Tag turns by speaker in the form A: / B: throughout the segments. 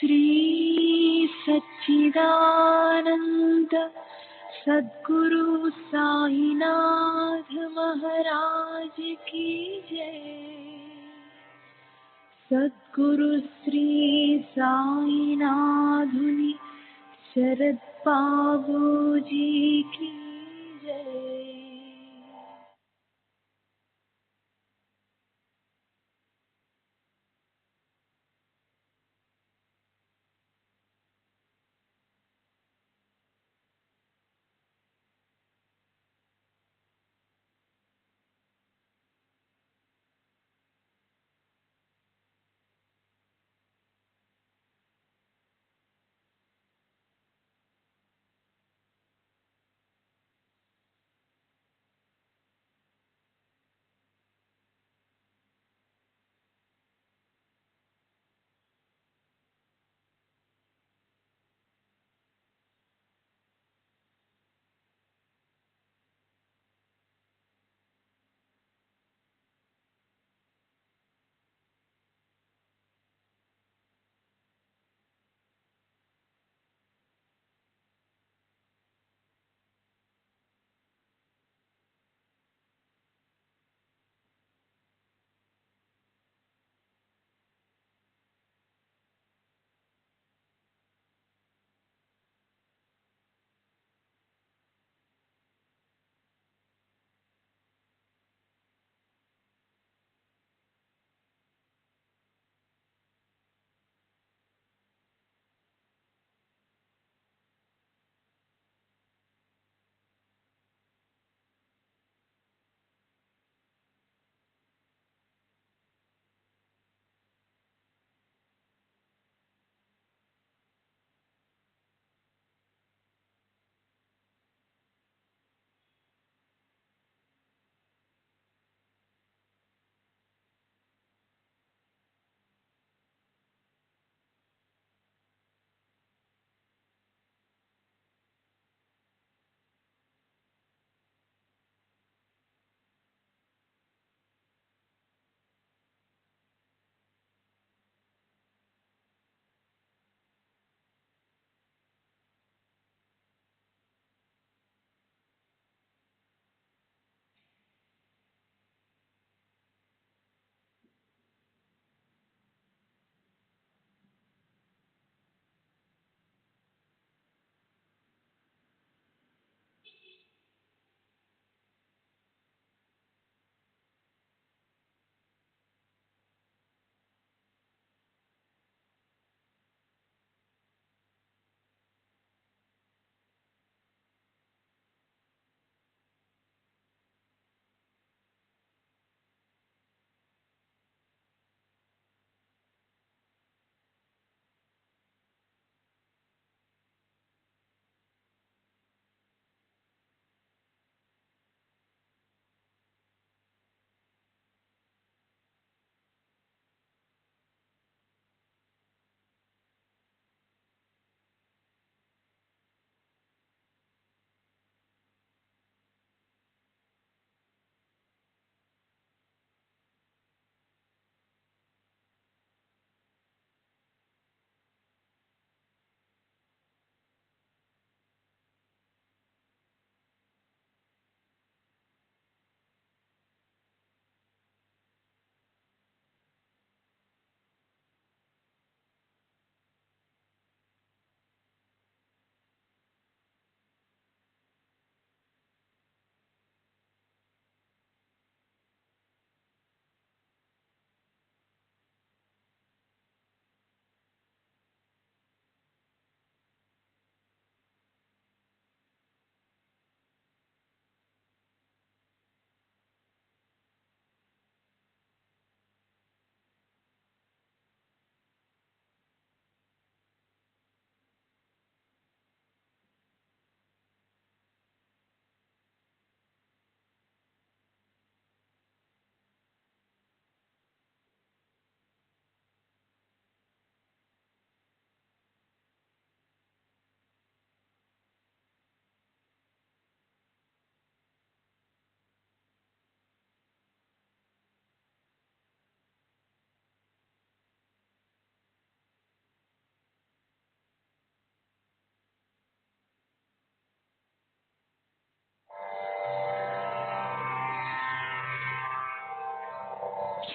A: श्री सच्चिदानंद सद्गुरु साईनाथ महाराज की जय। सद्गुरु श्री साईनाथुनि शरद बाबूजी की जय।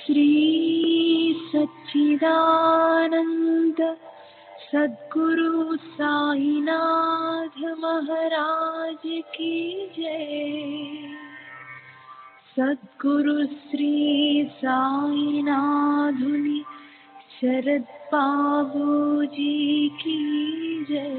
A: श्री सच्चिदानंद सद्गुरु साईनाथ महाराज की जय। सद्गुरु श्री साईनाथुनि शरद बाबू जी की जय।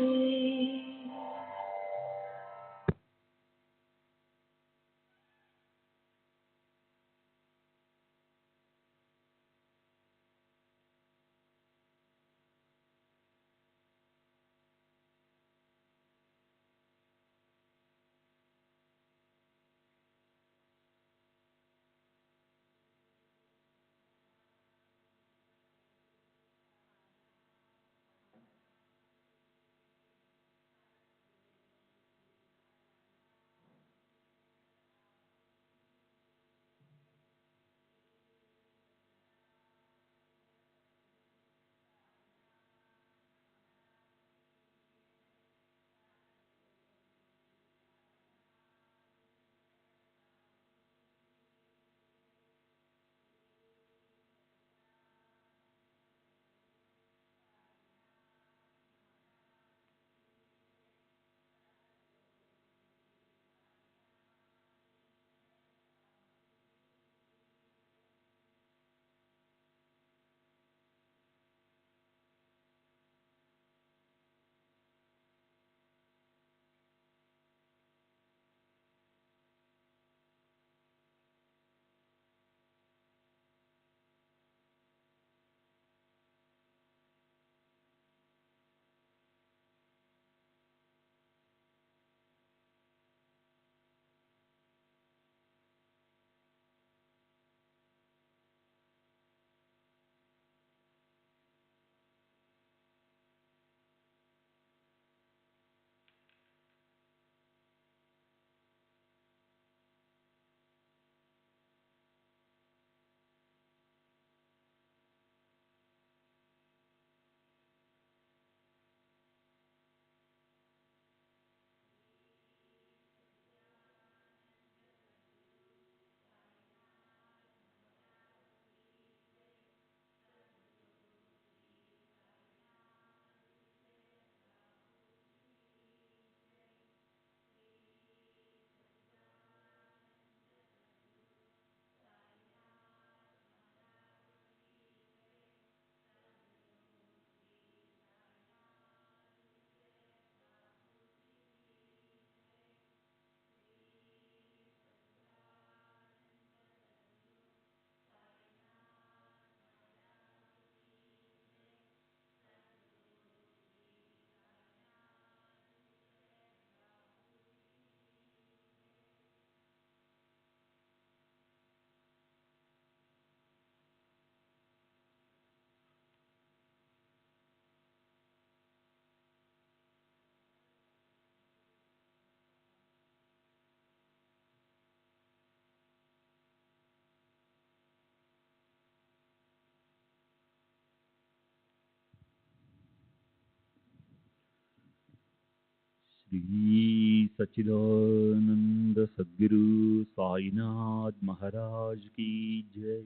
B: श्री सच्चिदानंद सद्गुरु साईनाथ महाराज की जय।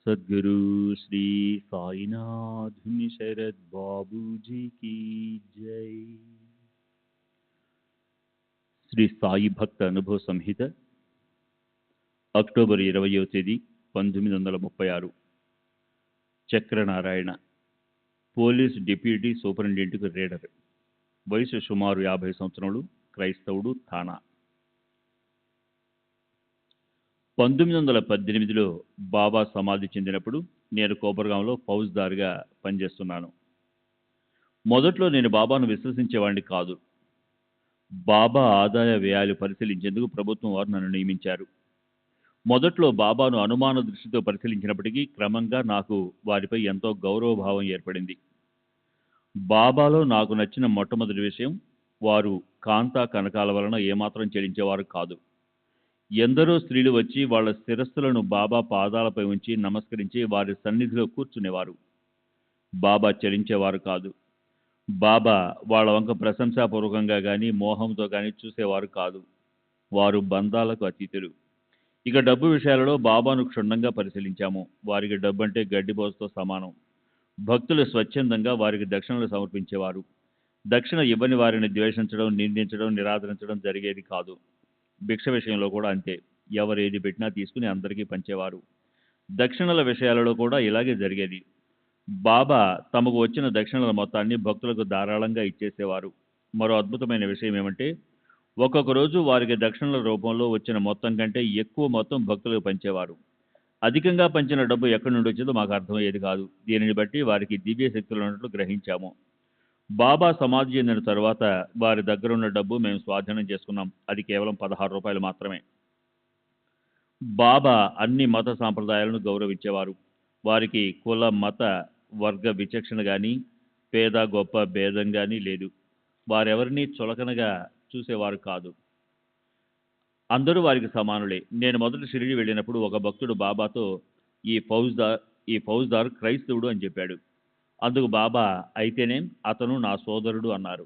B: सद्गुरु श्री साईनाथ शरद बाबू जी की जय। శ్రీ సాయి భక్త అనుభవ సంహిత అక్టోబర్ 20వ తేదీ 1936. Chakranarayana, police deputy సూపరింటెండెంట్కు reader. వయసు సుమారు 50 సంవత్సరములు. క్రైస్తవుడు. థానా. 1918లో బాబా సమాధి చెందినప్పుడు నేను కోపర్గాంలో ఫౌజ్దార్గా పనిచేస్తున్నాను. మొదట్లో నేను బాబాను విశ్వసించేవాడిని కాదు. బాబా ఆదాయ వ్యయాలు పరిశీలించేందుకు ప్రభుత్వం వారు నన్ను నియమించారు. మొదట్లో బాబాను అనుమాన దృష్టితో పరిశీలించినప్పటికీ క్రమంగా నాకు వారిపై ఎంతో గౌరవభావం ఏర్పడింది. బాబాలో నాకు నచ్చిన మొట్టమొదటి విషయం, వారు కాంతా కనకాల వలన ఏమాత్రం చెల్లించేవారు కాదు. ఎందరో స్త్రీలు వచ్చి వాళ్ళ శిరస్సులను బాబా పాదాలపై ఉంచి నమస్కరించి వారి సన్నిధిలో కూర్చునేవారు. బాబా చెల్లించేవారు కాదు. బాబా వాళ్ళ వంక ప్రశంసాపూర్వకంగా కానీ మోహంతో కానీ చూసేవారు కాదు. వారు బంధాలకు అతీతులు. ఇక డబ్బు విషయాలలో బాబాను క్షుణ్ణంగా పరిశీలించాము. వారికి డబ్బు అంటే గడ్డిపోసతో సమానం. భక్తులు స్వచ్ఛందంగా వారికి దక్షిణలు సమర్పించేవారు. దక్షిణ ఇవ్వని వారిని ద్వేషించడం, నిందించడం, నిరాదరించడం జరిగేది కాదు. భిక్ష విషయంలో కూడా అంతే. ఎవరు ఏది పెట్టినా తీసుకుని అందరికీ పంచేవారు. దక్షిణల విషయాలలో కూడా ఇలాగే జరిగేది. బాబా తమకు వచ్చిన దక్షిణల మొత్తాన్ని భక్తులకు ధారాళంగా ఇచ్చేసేవారు. మరో అద్భుతమైన విషయం ఏమంటే, ఒక్కొక్క రోజు వారికి దక్షిణల రూపంలో వచ్చిన మొత్తం కంటే ఎక్కువ మొత్తం భక్తులకు పంచేవారు. అధికంగా పంచిన డబ్బు ఎక్కడి నుండి వచ్చేదో మాకు అర్థమయ్యేది కాదు. దీనిని బట్టి వారికి దివ్య శక్తులు ఉన్నట్లు గ్రహించాము. బాబా సమాధి చెందిన తరువాత వారి దగ్గర ఉన్న డబ్బు మేము స్వాధీనం చేసుకున్నాం. అది కేవలం 16 రూపాయలు మాత్రమే. బాబా అన్ని మత సాంప్రదాయాలను గౌరవించేవారు. వారికి కుల, మత, వర్గ విచక్షణ కానీ, పేద గొప్ప భేదం కానీ లేదు. వారెవరినీ చులకనగా చూసేవారు కాదు. అందరూ వారికి సమానులే. నేను మొదట షిరిడి వెళ్ళినప్పుడు ఒక భక్తుడు బాబాతో ఈ ఫౌజ్దార్ క్రైస్తవుడు అని చెప్పాడు. అందుకు బాబా అయితేనే అతను నా సోదరుడు అన్నారు.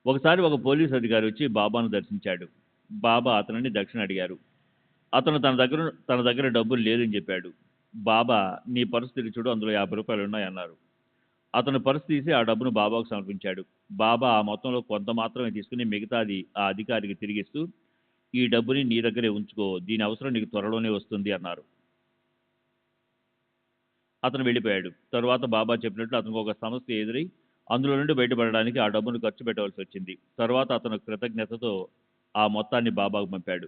B: ఒకసారి ఒక పోలీస్ అధికారి వచ్చి బాబాను దర్శించాడు. బాబా అతనిని దక్షిణ అడిగారు. అతను తన దగ్గర డబ్బులు లేదని చెప్పాడు. బాబా నీ పర్సు తిరిగి చూడు, అందులో 50 రూపాయలు ఉన్నాయన్నారు. అతను పర్సు తీసి ఆ డబ్బును బాబాకు సమర్పించాడు. బాబా ఆ మొత్తంలో కొంత మాత్రమే తీసుకుని మిగతాది ఆ అధికారికి తిరిగిస్తూ, ఈ డబ్బుని నీ దగ్గరే ఉంచుకో, దీని అవసరం నీకు త్వరలోనే వస్తుంది అన్నారు. అతను వెళ్ళిపోయాడు. తరువాత బాబా చెప్పినట్లు అతనికి ఒక సమస్య ఎదురై అందులో నుండి బయటపడడానికి ఆ డబ్బును ఖర్చు పెట్టవలసి వచ్చింది. తరువాత అతను కృతజ్ఞతతో ఆ మొత్తాన్ని బాబాకు పంపాడు.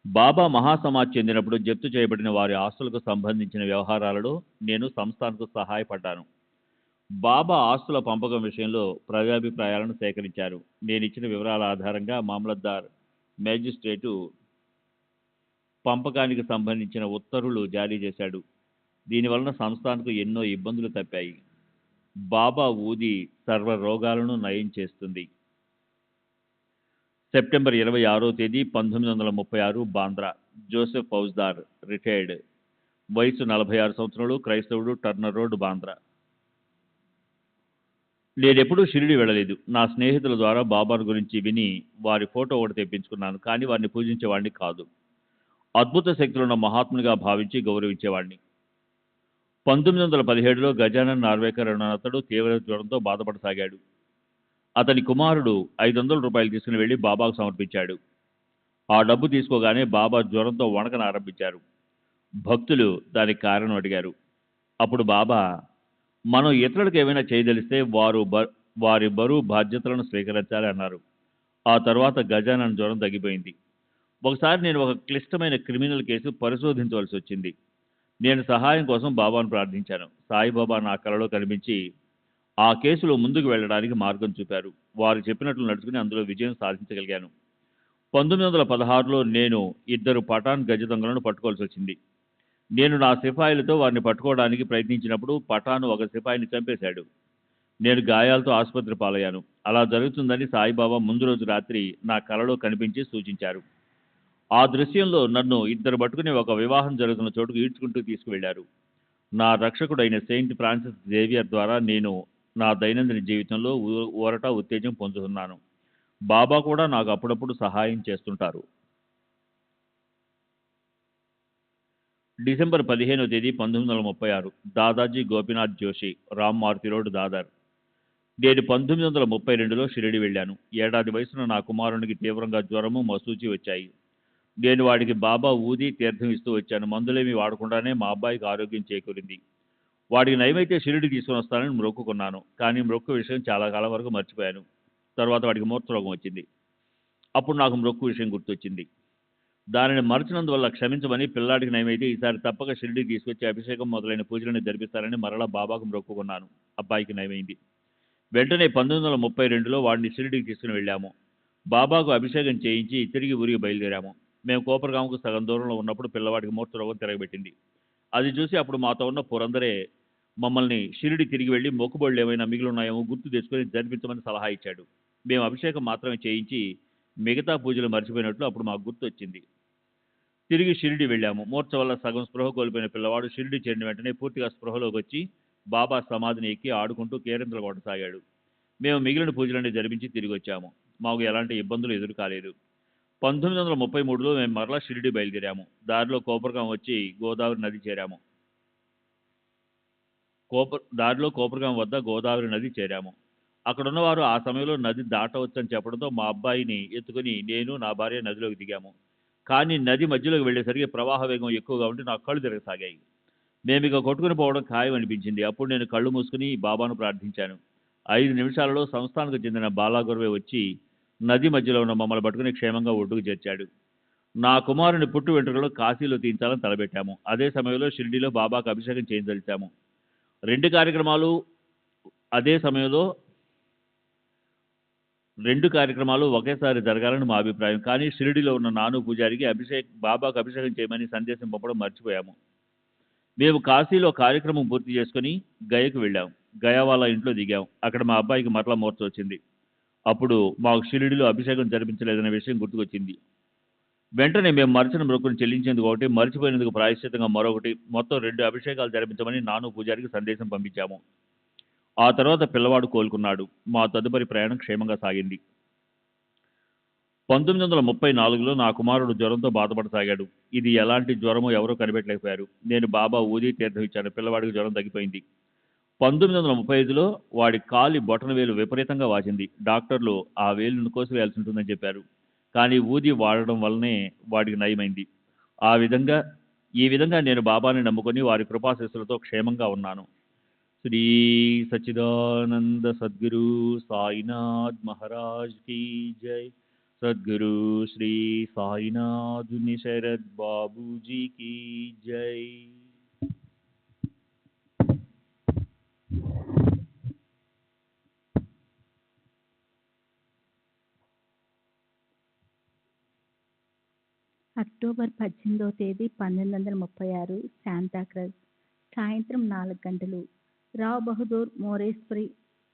B: బాబా మహాసమాజ్ చెందినప్పుడు జప్తు చేయబడిన వారి ఆస్తులకు సంబంధించిన వ్యవహారాలలో నేను సంస్థానకు సహాయపడ్డాను. బాబా ఆస్తుల పంపకం విషయంలో ప్రజాభిప్రాయాలను సేకరించారు. నేను ఇచ్చిన వివరాల ఆధారంగా మామలద్దార్ మేజిస్ట్రేటు పంపకానికి సంబంధించిన ఉత్తర్వులు జారీ చేశాడు. దీనివలన సంస్థానకు ఎన్నో ఇబ్బందులు తప్పాయి. బాబా ఊది సర్వ రోగాలను నయం చేస్తుంది. సెప్టెంబర్ 26వ తేదీ 1936 బాంద్రా. జోసెఫ్ ఫౌజ్దార్, రిటైర్డ్, వయసు 46 సంవత్సరాలు, క్రైస్తవుడు, టర్నర్ రోడ్, బాంద్రా. నేనెప్పుడూ షిరిడి వెళ్ళలేదు. నా స్నేహితుల ద్వారా బాబాను గురించి విని వారి ఫోటో ఒకటి తెప్పించుకున్నాను. కానీ వారిని పూజించేవాడిని కాదు. అద్భుత శక్తులున్న మహాత్మునిగా భావించి గౌరవించేవాడిని. 1917లో గజానన్ నార్వేకర్ అనే అతడు తీవ్ర జ్వరంతో బాధపడసాగాడు. అతని కుమారుడు 500 రూపాయలు తీసుకుని వెళ్లి బాబాకు సమర్పించాడు. ఆ డబ్బు తీసుకోగానే బాబా జ్వరంతో వణకన ఆరంభించారు. భక్తులు దానికి కారణం అడిగారు. అప్పుడు బాబా, మనం ఇతరులకు ఏమైనా చేయదలిస్తే వారి బరువు బాధ్యతలను స్వీకరించాలి అన్నారు. ఆ తర్వాత గజానన్ జ్వరం తగ్గిపోయింది. ఒకసారి నేను ఒక క్లిష్టమైన క్రిమినల్ కేసు పరిశోధించవలసి వచ్చింది. నేను సహాయం కోసం బాబాను ప్రార్థించాను. సాయిబాబా నా కలలో కనిపించి ఆ కేసులో ముందుకు వెళ్ళడానికి మార్గం చూపారు. వారు చెప్పినట్లు నడుచుకుని అందులో విజయం సాధించగలిగాను. 1916లో నేను 2 పఠాన్ గజ దొంగలను పట్టుకోవాల్సి వచ్చింది. నేను నా సిపాయిలతో వారిని పట్టుకోవడానికి ప్రయత్నించినప్పుడు పఠాను ఒక సిపాయిని చంపేశాడు. నేను గాయాలతో ఆసుపత్రి పాలయ్యాను. అలా జరుగుతుందని సాయిబాబా ముందు రోజు రాత్రి నా కలలో కనిపించి సూచించారు. ఆ దృశ్యంలో నన్ను 2 పట్టుకుని ఒక వివాహం జరుగుతున్న చోటుకు ఈడ్చుకుంటూ తీసుకువెళ్లారు. నా రక్షకుడైన సెయింట్ ఫ్రాన్సిస్ జేవియర్ ద్వారా నేను నా దైనందిన జీవితంలో ఊరట, ఉత్తేజం పొందుతున్నాను. బాబా కూడా నాకు అప్పుడప్పుడు సహాయం చేస్తుంటారు. డిసెంబర్ 15వ తేదీ 1936 దాదాజీ గోపీనాథ్ జోషి, రామ్ మారుతి రోడ్, దాదర్. నేను 1932లో షిరిడి వెళ్ళాను. ఏడాది వయసున నా కుమారునికి తీవ్రంగా జ్వరము, మసూచి వచ్చాయి. నేను వాడికి బాబా ఊది తీర్థం ఇస్తూ వచ్చాను. మందులేమీ వాడకుండానే మా అబ్బాయికి ఆరోగ్యం చేకూరింది. వాడికి నయమైతే షిరిడి తీసుకుని వస్తానని మొక్కుకున్నాను. కానీ మొక్కు విషయం చాలా కాలం వరకు మర్చిపోయాను. తర్వాత వాడికి మూర్ఛరోగం వచ్చింది. అప్పుడు నాకు మొక్కు విషయం గుర్తొచ్చింది. దానిని మరచినందువల్ల క్షమించమని, పిల్లాడికి నయమైతే ఈసారి తప్పక షిరిడి తీసుకొచ్చి అభిషేకం మొదలైన పూజలను జరిపిస్తారని మరలా బాబాకు మొక్కుకున్నాను. అబ్బాయికి నయమైంది. వెంటనే 1932లో వాడిని షిరిడికి తీసుకుని వెళ్ళాము. బాబాకు అభిషేకం చేయించి తిరిగి ఊరికి బయలుదేరాము. మేము కోపరగాముకు సగం దూరంలో ఉన్నప్పుడు పిల్లవాడికి మూర్ఛరోగం తిరగబెట్టింది. అది చూసి అప్పుడు మాతో ఉన్న పురందరే మమ్మల్ని షిరిడి తిరిగి వెళ్ళి మొక్కుబడులు ఏమైనా మిగిలి ఉన్నాయేమో గుర్తు తెచ్చుకొని జరిపించమని సలహా ఇచ్చాడు. మేము అభిషేకం మాత్రమే చేయించి మిగతా పూజలు మర్చిపోయినట్లు అప్పుడు మాకు గుర్తు వచ్చింది. తిరిగి షిరిడి వెళ్ళాము. మూర్ఛ వల్ల సగం స్పృహ కోల్పోయిన పిల్లవాడు షిరిడి చేరిన వెంటనే పూర్తిగా స్పృహలోకి వచ్చి బాబా సమాధిని ఎక్కి ఆడుకుంటూ కేరింతలు కొట్టసాగాడు. మేము మిగిలిన పూజలన్నీ జరిపించి తిరిగి వచ్చాము. మాకు ఎలాంటి ఇబ్బందులు ఎదురు కాలేదు. 1933లో మేము మరలా షిరిడి బయలుదేరాము. దారిలో కోపర్గాం వచ్చి గోదావరి నది చేరాము. కోపర్గాం వద్ద గోదావరి నది చేరాము. అక్కడున్నవారు ఆ సమయంలో నది దాటవచ్చని చెప్పడంతో మా అబ్బాయిని ఎత్తుకుని నేను నా భార్య నదిలోకి దిగాము. కానీ నది మధ్యలోకి వెళ్ళేసరికి ప్రవాహ వేగం ఎక్కువగా ఉండి నా కళ్ళు తిరగసాగాయి. మేమిక కొట్టుకుని పోవడం ఖాయం అనిపించింది. అప్పుడు నేను కళ్ళు మూసుకుని బాబాను ప్రార్థించాను. 5 నిమిషాలలో సంస్థానికి చెందిన బాలాగురవే వచ్చి నది మధ్యలో ఉన్న మమ్మల్ని పట్టుకుని క్షేమంగా ఒడ్డుకు చేర్చాడు. నా కుమారుని పుట్టు వెంట్రుకలు కాశీలో తీయించాలని తలపెట్టాము. అదే సమయంలో షిరిడీలో బాబాకు అభిషేకం చేయించలిచాము. 2 కార్యక్రమాలు ఒకేసారి జరగాలని మా అభిప్రాయం. కానీ షిరిడీలో ఉన్న నాను పూజారికి బాబాకు అభిషేకం చేయమని సందేశం పంపడం మర్చిపోయాము. మేము కాశీలో కార్యక్రమం పూర్తి చేసుకుని గయకు వెళ్ళాం. గయా వాళ్ళ ఇంట్లో దిగాం. అక్కడ మా అబ్బాయికి మరలా మూర్ఛ వచ్చింది. అప్పుడు మాకు షిరిడీలో అభిషేకం జరిపించలేదనే విషయం గుర్తుకొచ్చింది. వెంటనే మేము మరచిన మొక్కును చెల్లించేందుకు ఒకటి, మర్చిపోయినందుకు ప్రాయశ్చిత్తంగా మరొకటి, మొత్తం 2 అభిషేకాలు జరిపించమని నాను పూజారికి సందేశం పంపించాము. ఆ తర్వాత పిల్లవాడు కోలుకున్నాడు. మా తదుపరి ప్రయాణం క్షేమంగా సాగింది. 1934లో నా కుమారుడు జ్వరంతో బాధపడసాగాడు. ఇది ఎలాంటి జ్వరమో ఎవరూ కనిపెట్టలేకపోయారు. నేను బాబా ఊది తీర్థం ఇచ్చాను. పిల్లవాడికి జ్వరం తగ్గిపోయింది. 1935లో వాడి కాలి బొటన వేలు విపరీతంగా వాచింది. డాక్టర్లు ఆ వేలును కోసివేయాల్సి ఉంటుందని చెప్పారు. కానీ ఊది వాడడం వల్లనే వాడికి నయమైంది. ఈ విధంగా నేను బాబాని నమ్ముకొని వారి కృపాశీస్సులతో క్షేమంగా ఉన్నాను. శ్రీ సచ్చిదానంద సద్గురు సాయినాథ్ మహారాజ్ కీ జై. సద్గురు శ్రీ సాయినాథ్ శరద్ బాబూజీ కీ జై.
A: అక్టోబర్ 18వ తేదీ 1936 శాంతాక్రజ్. సాయంత్రం 4 గంటలు. Rao Bahadur Moreshwar,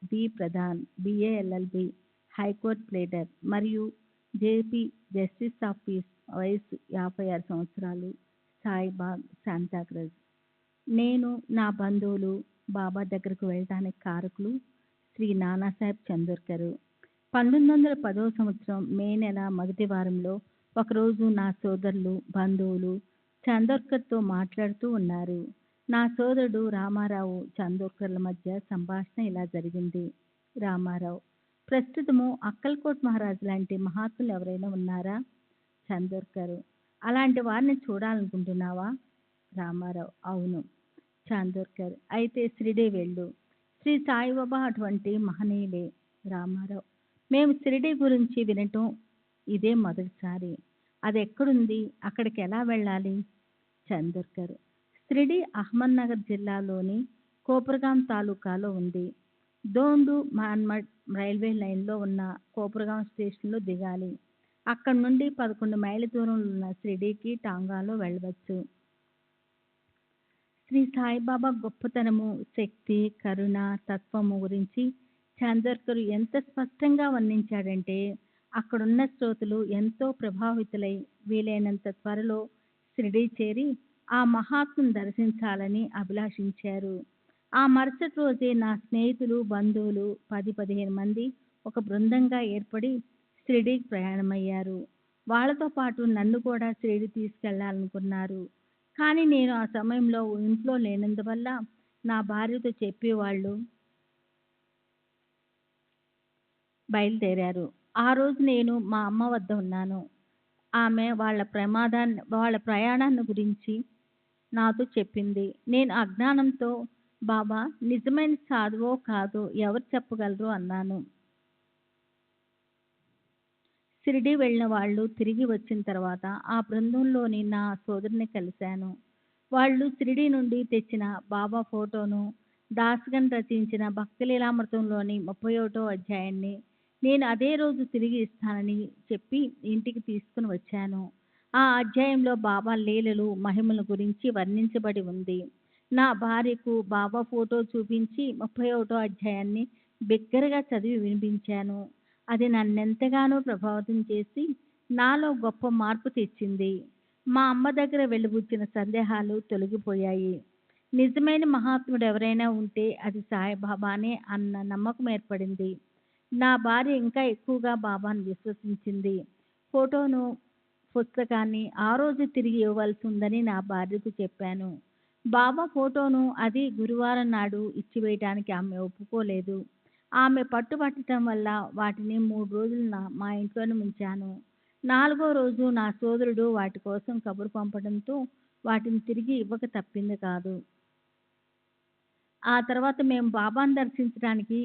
A: B Pradhan, BA LLB, high court pleader మరియు జేపీ జస్టిస్ ఆఫ్ పీస్. వయసు 56 సంవత్సరాలు. సాయిబాగ్, శాంతాక్రజ్. నేను, నా బంధువులు బాబా దగ్గరకు వెళ్ళడానికి కారకులు శ్రీ నానాసాహెబ్ చందోర్కర్. 1910వ సంవత్సరం మే నెల మొదటి వారంలో ఒకరోజు నా సోదరులు, బంధువులు చందోర్కర్తో మాట్లాడుతూ ఉన్నారు. నా సోదరుడు రామారావు, చందోర్కర్ల మధ్య సంభాషణ ఇలా జరిగింది. రామారావు: ప్రస్తుతము అక్కల్కోట్ మహారాజు లాంటి మహాత్ములు ఎవరైనా ఉన్నారా? చందోర్కర్: అలాంటి వారిని చూడాలనుకుంటున్నావా? రామారావు: అవును. చందోర్కర్: అయితే షిరిడీ వెళ్ళు. శ్రీ సాయిబాబా అటువంటి మహనీయులే. రామారావు: మేము షిరిడీ గురించి వినటం ఇదే మొదటిసారి. అది ఎక్కడుంది? అక్కడికి ఎలా వెళ్ళాలి? చందోర్కర్: షిరిడీ అహ్మద్నగర్ జిల్లాలోని కోపర్గాం తాలూకాలో ఉంది. దోండు మాన్మడ్ రైల్వే లైన్లో ఉన్న కోపర్గాం స్టేషన్లో దిగాలి. అక్కడి నుండి 11 మైళ్ళ దూరంలో ఉన్న షిరిడీకి టాంగాలో వెళ్ళవచ్చు. శ్రీ సాయిబాబా గొప్పతనము, శక్తి, కరుణ, తత్వము గురించి చందోర్కర్ ఎంత స్పష్టంగా వర్ణించాడంటే అక్కడున్న శ్రోతలు ఎంతో ప్రభావితులై వీలైనంత త్వరలో షిరిడీ చేరి ఆ మహాత్ముని దర్శించాలని అభిలాషించారు. ఆ మరుసటి రోజే నా స్నేహితులు, బంధువులు 10-15 మంది ఒక బృందంగా ఏర్పడి షిరిడీకి ప్రయాణమయ్యారు. వాళ్లతో పాటు నన్ను కూడా షిరిడీ తీసుకెళ్లాలనుకున్నారు. కానీ నేను ఆ సమయంలో ఇంట్లో లేనందువల్ల నా భార్యతో చెప్పేవాళ్ళు బయలుదేరారు. ఆ రోజు నేను మా అమ్మ వద్ద ఉన్నాను. ఆమె వాళ్ళ ప్రయాణాన్ని గురించి నాతో చెప్పింది. నేను అజ్ఞానంతో, బాబా నిజమైన సాధువో కాదో ఎవరు చెప్పగలరు అన్నాను. షిరిడీ వెళ్ళిన వాళ్ళు తిరిగి వచ్చిన తర్వాత ఆ బృందంలోని నా సోదరుని కలిశాను. వాళ్ళు షిరిడీ నుండి తెచ్చిన బాబా ఫోటోను, దాస్గన్ రచించిన భక్తిలీలామృతంలోని 31వ అధ్యాయాన్ని నేను అదే రోజు తిరిగి ఇస్తానని చెప్పి ఇంటికి తీసుకుని వచ్చాను. ఆ అధ్యాయంలో బాబా లీలలు, మహిమల గురించి వర్ణించబడి ఉంది. నా భార్యకు బాబా ఫోటో చూపించి 31వ అధ్యాయాన్ని బిగ్గరగా చదివి వినిపించాను. అది నన్నెంతగానో ప్రభావితం చేసి నాలో గొప్ప మార్పు తెచ్చింది. మా అమ్మ దగ్గర వెలుబుచ్చిన సందేహాలు తొలగిపోయాయి. నిజమైన మహాత్ముడు ఎవరైనా ఉంటే అది సాయిబాబానే అన్న నమ్మకం ఏర్పడింది. నా భార్య ఇంకా ఎక్కువగా బాబాను విశ్వసించింది. ఫోటోను పుస్తకాన్ని ఆ రోజు తిరిగి ఇవ్వవలసి ఉందని నా భార్యకు చెప్పాను. బాబా ఫోటోను అది గురువారం నాడు ఇచ్చివేయటానికి ఆమె ఒప్పుకోలేదు. ఆమె పట్టుబట్టడం వల్ల వాటిని 3 రోజులు మా ఇంట్లోనే ఉంచాను. 4వ రోజు నా సోదరుడు వాటి కోసం కబురు పంపడంతో వాటిని తిరిగి ఇవ్వక తప్పింది కాదు. ఆ తర్వాత మేము బాబాను దర్శించడానికి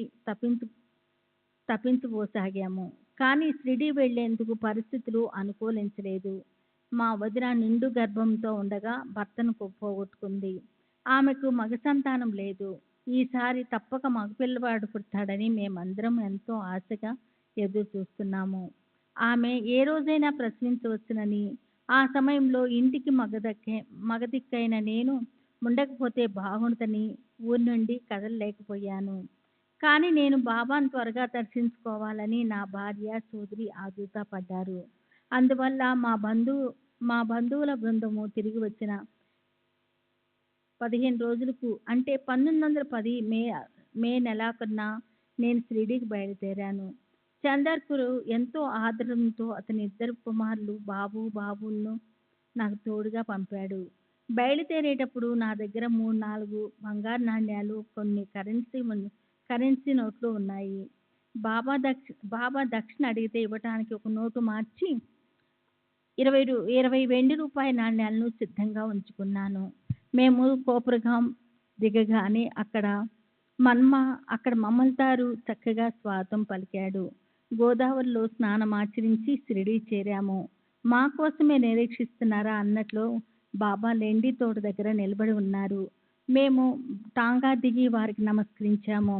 A: తప్పించుకోసాగాము. కానీ షిరిడీ వెళ్లేందుకు పరిస్థితులు అనుకూలించలేదు. మా వదిన నిండు గర్భంతో ఉండగా భర్తను పోగొట్టుకుంది. ఆమెకు మగ సంతానం లేదు. ఈసారి తప్పక మగపిల్లవాడు పుడతాడని మేమందరం ఎంతో ఆశగా ఎదురు చూస్తున్నాము. ఆమె ఏ రోజైనా ప్రసవించవచ్చునని, ఆ సమయంలో ఇంటికి మగదిక్కైన నేను ఉండకపోతే బాగుండదని ఊరి నుండి కదలలేకపోయాను. కానీ నేను బాబాను త్వరగా దర్శించుకోవాలని నా భార్య, సోదరి ఆదుర్దాపడ్డారు. అందువల్ల మా బంధువుల బృందము తిరిగి వచ్చిన 15 రోజులకు అంటే 1910 మే నెలాఖరున నేను షిరిడీకి బయలుదేరాను. చందర్పూర్ ఎంతో ఆదరంతో అతని 2 కుమారులు బాబులను నాకు తోడుగా పంపాడు. బయలుదేరేటప్పుడు నా దగ్గర 3-4 బంగారు నాణ్యాలు, కొన్ని కరెన్సీ నోట్లు ఉన్నాయి. బాబా దక్షిణ అడిగితే ఇవ్వటానికి ఒక నోటు మార్చి 20 వెండి రూపాయి నాణ్యాలను సిద్ధంగా ఉంచుకున్నాను. మేము కోపురగాం దిగగానే అక్కడ మమ్మల్తారు చక్కగా స్వాగతం పలికాడు. గోదావరిలో స్నానమాచరించి షిరిడీ చేరాము. మా కోసమే నిరీక్షిస్తున్నారా అన్నట్లు బాబా లెండి తోట దగ్గర నిలబడి ఉన్నారు. మేము టాంగా దిగి వారికి నమస్కరించాము.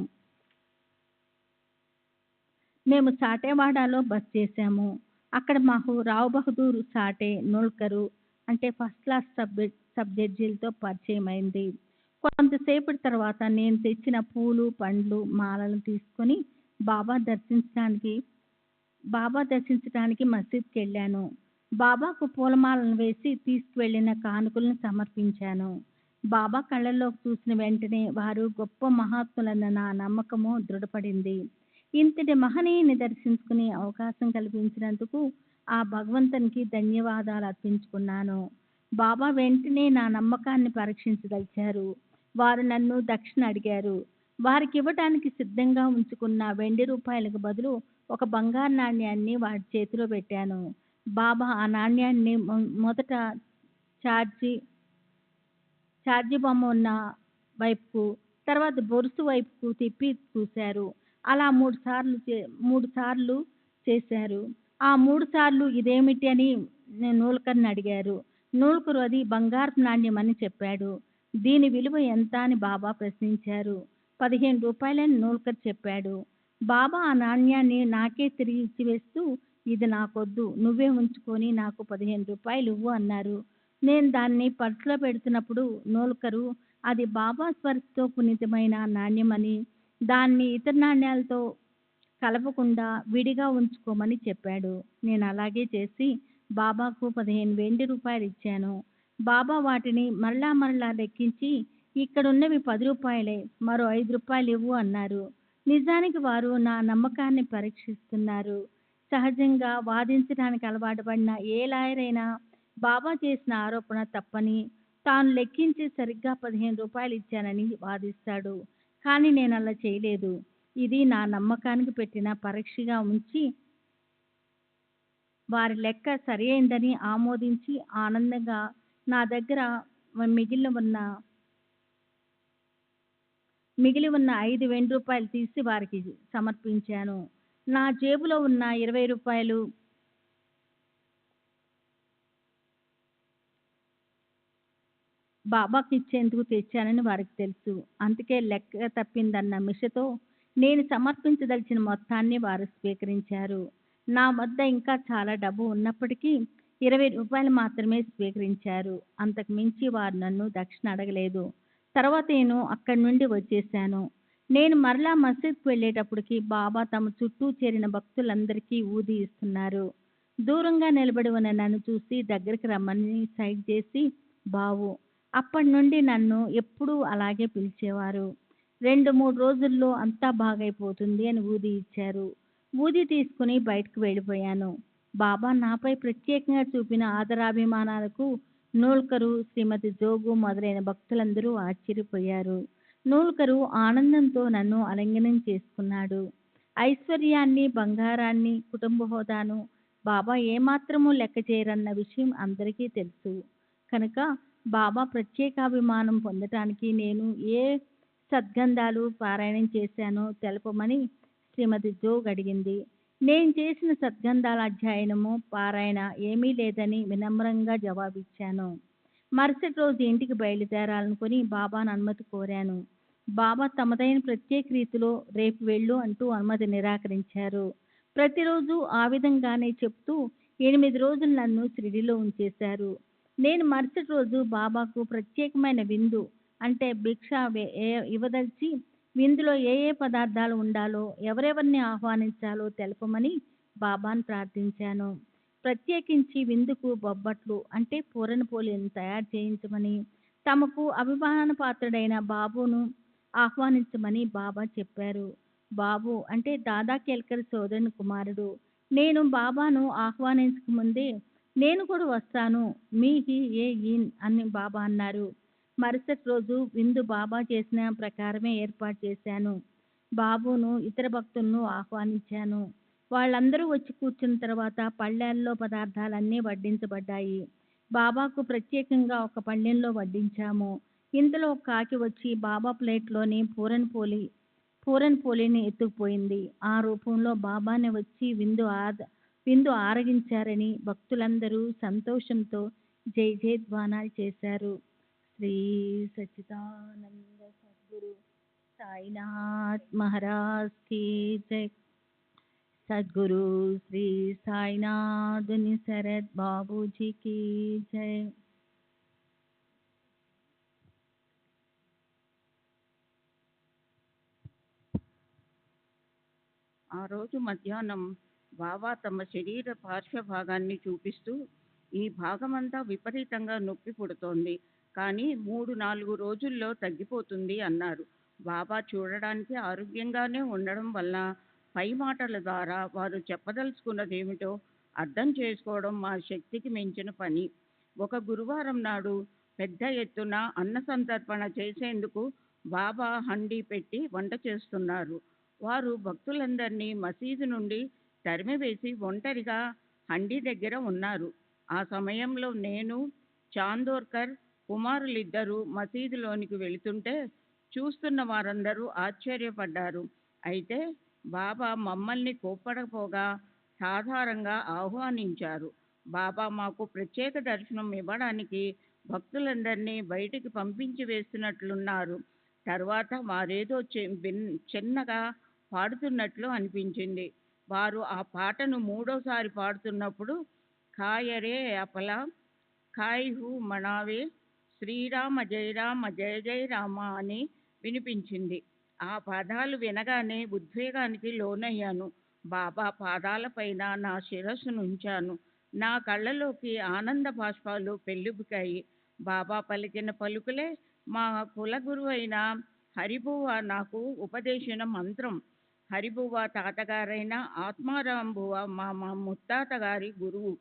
A: మేము సాటేవాడాలో బస చేశాము. అక్కడ మాకు రావ్ బహదూర్ సాటే, నోల్కరు అంటే ఫస్ట్ క్లాస్ సబ్ జడ్జీలతో పరిచయమైంది. కొంతసేపటి తర్వాత నేను తెచ్చిన పూలు, పండ్లు, మాలలను తీసుకొని బాబా దర్శించడానికి మసీద్కి వెళ్ళాను. బాబాకు పూలమాలను వేసి తీసుకువెళ్ళిన కానుకలను సమర్పించాను. బాబా కళ్ళల్లోకి చూసిన వెంటనే వారు గొప్ప మహాత్ములన్న నా నమ్మకము దృఢపడింది. ఇంతటి మహనీయుని దర్శించుకునే అవకాశం కల్పించినందుకు ఆ భగవంతునికి ధన్యవాదాలు అర్పించుకున్నాను. బాబా వెంటనే నా నమ్మకాన్ని పరీక్షించదలిచారు. వారు నన్ను దక్షిణ అడిగారు. వారికి ఇవ్వటానికి సిద్ధంగా ఉంచుకున్న వెండి రూపాయలకు బదులు ఒక బంగారు నాణ్యాన్ని వారి చేతిలో పెట్టాను. బాబా ఆ నాణ్యాన్ని మొదట ఛార్జీ బొమ్మ ఉన్న వైపుకు, తర్వాత బొరుసు వైపుకు తిప్పి చూశారు. అలా 3 సార్లు చేశారు. ఆ 3 సార్లు ఇదేమిటి అని నూల్కర్ని అడిగారు. నూల్కరు అది బంగారపు నాణ్యం అని చెప్పాడు. దీని విలువ ఎంత అని బాబా ప్రశ్నించారు. 15 రూపాయలని నూల్కర్ చెప్పాడు. బాబా ఆ నాణ్యాన్ని నాకే తిరిగి ఇచ్చివేస్తూ, ఇది నాకొద్దు, నువ్వే ఉంచుకొని నాకు 15 రూపాయలు ఇవ్వు అన్నారు. నేను దాన్ని పర్సులో పెడుతున్నప్పుడు నూల్కరు అది బాబా స్పర్శతో పునీతమైన నాణ్యమని, దాన్ని ఇతర నాణ్యాలతో కలపకుండా విడిగా ఉంచుకోమని చెప్పాడు. నేను అలాగే చేసి బాబాకు 15 వెండి రూపాయలు ఇచ్చాను. బాబా వాటిని మరలా లెక్కించి, ఇక్కడున్నవి 10 రూపాయలే, మరో 5 రూపాయలు ఇవ్వు అన్నారు. నిజానికి వారు నా నమ్మకాన్ని పరీక్షిస్తున్నారు. సహజంగా వాదించడానికి అలవాటు పడిన ఏ లాయర్ అయినా బాబా చేసిన ఆరోపణ తప్పని, తాను లెక్కించి సరిగ్గా 15 రూపాయలు ఇచ్చానని వాదిస్తాడు. కానీ నేను అలా చేయలేదు. ఇది నా నమ్మకానికి పెట్టిన పరీక్షగా ఉంచి వారి లెక్క సరి అయిందని ఆమోదించి ఆనందంగా నా దగ్గర మిగిలి ఉన్న 5 వెండి రూపాయలు తీసి వారికి సమర్పించాను. నా జేబులో ఉన్న 20 రూపాయలు బాబాకి ఇచ్చేందుకు తెచ్చానని వారికి తెలుసు. అందుకే లెక్క తప్పిందన్న మిషతో నేను సమర్పించదలిచిన మొత్తాన్ని వారు స్వీకరించారు. నా వద్ద ఇంకా చాలా డబ్బు ఉన్నప్పటికీ 20 రూపాయలు మాత్రమే స్వీకరించారు. అంతకు మించి వారు నన్ను దక్షిణ అడగలేదు. తర్వాత నేను అక్కడి నుండి వచ్చేశాను. నేను మరలా మసీద్కు వెళ్ళేటప్పటికి బాబా తమ చుట్టూ చేరిన భక్తులందరికీ ఊది ఇస్తున్నారు. దూరంగా నిలబడి ఉన్న నన్ను చూసి దగ్గరికి రమ్మని సైగ చేసి బావు. అప్పటి నుండి నన్ను ఎప్పుడూ అలాగే పిలిచేవారు. 2-3 రోజుల్లో అంతా బాగైపోతుంది అని ఊది ఇచ్చారు. ఊది తీసుకుని బయటకు వెళ్ళిపోయాను. బాబా నాపై ప్రత్యేకంగా చూపిన ఆదరాభిమానాలకు నూల్కరు, శ్రీమతి జోగు మొదలైన భక్తులందరూ ఆశ్చర్యపోయారు. నూల్కరు ఆనందంతో నన్ను ఆలింగనం చేసుకున్నాడు. ఐశ్వర్యాన్ని, బంగారాన్ని, కుటుంబ హోదాను బాబా ఏమాత్రమూ లెక్క చేయరన్న విషయం అందరికీ తెలుసు. కనుక బాబా ప్రత్యేకాభిమానం పొందటానికి నేను ఏ సద్గంధాలు పారాయణం చేశానో తెలపమని శ్రీమతి జోగ్ అడిగింది. నేను చేసిన సద్గంధాల అధ్యయనము, పారాయణ ఏమీ లేదని వినమ్రంగా జవాబిచ్చాను. మరుసటి రోజు ఇంటికి బయలుదేరాలనుకుని బాబాను అనుమతి కోరాను. బాబా తమదైన ప్రత్యేక రీతిలో రేపు వెళ్ళు అంటూ అనుమతి నిరాకరించారు. ప్రతిరోజు ఆ విధంగానే చెప్తూ 8 రోజులు నన్ను షిరిడీలో ఉంచేశారు. నేను మరుసటి రోజు బాబాకు ప్రత్యేకమైన విందు అంటే భిక్ష ఇవ్వదలిచి విందులో ఏ ఏ పదార్థాలు ఉండాలో, ఎవరెవరిని ఆహ్వానించాలో తెలపమని బాబాను ప్రార్థించాను. ప్రత్యేకించి విందుకు బొబ్బట్లు అంటే పూరనపోలిని తయారు చేయించమని, తమకు అభిమానపాత్రుడైన బాబును ఆహ్వానించమని బాబా చెప్పారు. బాబు అంటే దాదా కేల్కర్ సోదరుని కుమారుడు. నేను బాబాను ఆహ్వానించకముందే నేను కూడా వస్తాను, మీహి ఏ ఈన్ అని బాబా అన్నారు. మరుసటి రోజు విందు బాబా చేసిన ప్రకారమే ఏర్పాటు చేశాను. బాబును, ఇతర భక్తులను ఆహ్వానించాను. వాళ్ళందరూ వచ్చి కూర్చున్న తర్వాత పళ్ళెల్లో పదార్థాలన్నీ వడ్డించబడ్డాయి. బాబాకు ప్రత్యేకంగా ఒక పళ్ళెంలో వడ్డించాము. ఇంతలో ఒక కాకి వచ్చి బాబా ప్లేట్లోని పూరన్ పోలిని ఎత్తుకుపోయింది. ఆ రూపంలో బాబానే వచ్చి విందు ఆరగించారని భక్తులందరూ సంతోషంతో జై జయధ్వానాలు చేశారు. శ్రీ సచ్చిదానంద సద్గురు సాయినాథ్ మహారాజ్ కి జై. సద్గురు శ్రీ సాయినాథుని శరత్ బాబూజీకి జై.
C: ఆ రోజు మధ్యాహ్నం బాబా తమ శరీర పార్శ్వభాగాన్ని చూపిస్తూ, ఈ భాగమంతా విపరీతంగా నొప్పి పుడుతోంది, కానీ 3-4 రోజుల్లో తగ్గిపోతుంది అన్నారు. బాబా చూడడానికి ఆరోగ్యంగానే ఉండడం వల్ల పై మాటల ద్వారా వారు చెప్పదలుచుకున్నదేమిటో అర్థం చేసుకోవడం మా శక్తికి మించిన పని. ఒక గురువారం నాడు పెద్ద ఎత్తున అన్న సంతర్పణ చేసేందుకు బాబా హండీ పెట్టి వంట చేస్తున్నారు. వారు భక్తులందరినీ మసీదు నుండి తరిమివేసి ఒంటరిగా హండీ దగ్గర ఉన్నారు. ఆ సమయంలో నేను, చాందోర్కర్ కుమారులిద్దరూ మసీదులోనికి వెళుతుంటే చూస్తున్న వారందరూ ఆశ్చర్యపడ్డారు. అయితే బాబా మమ్మల్ని కోప్పడపోగా సాధారణంగా ఆహ్వానించారు. బాబా మాకు ప్రత్యేక దర్శనం ఇవ్వడానికి భక్తులందరినీ బయటికి పంపించి వేస్తున్నట్లున్నారు. తర్వాత వారేదో చిన్నగా పాడుతున్నట్లు అనిపించింది. వారు ఆ పాటను 3వసారి పాడుతున్నప్పుడు కాయరే అపలా కాయహు మనావే శ్రీరామ జయ రామ జయ జయ రామ అని వినిపించింది. ఆ పదాలు వినగానే ఉద్వేగానికి లోనయ్యాను. బాబా పాదాలపైన నా శిరస్సునుంచాను. నా కళ్ళలోకి ఆనంద బాష్పాలు పెళ్ళుబికాయి. బాబా పలికిన పలుకులే మా కులగురువైన హరిబువ్వ నాకు ఉపదేశించిన మంత్రం. హరిబువ్వ తాతగారైన ఆత్మారాంబువ్వ మా ముత్తాతగారి గురువు.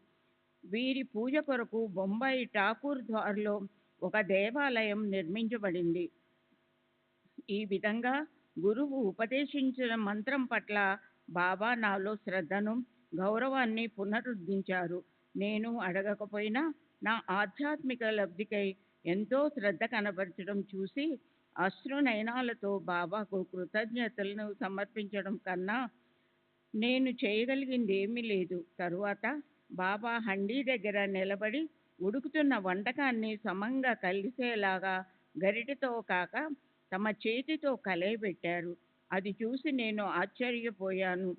C: వీరి పూజ కొరకు బొంబాయి ఠాకూర్ ద్వార్లో ఒక దేవాలయం నిర్మించబడింది. ఈ విధంగా గురువు ఉపదేశించిన మంత్రం పట్ల బాబా నాలో శ్రద్ధను, గౌరవాన్ని పునరుద్ధరించారు. నేను అడగకపోయినా నా ఆధ్యాత్మిక లబ్ధికై ఎంతో శ్రద్ధ కనబరచడం చూసి అశ్రునయనాలతో బాబాకు కృతజ్ఞతలను సమర్పించడం కన్నా నేను చేయగలిగింది ఏమీ లేదు. తరువాత బాబా హండీ దగ్గర నిలబడి ఉడుకుతున్న వంటకాన్ని సమంగా కలిసేలాగా గరిటెతో కాక తమ చేతితో కలయబెట్టారు. అది చూసి నేను ఆశ్చర్యపోయాను.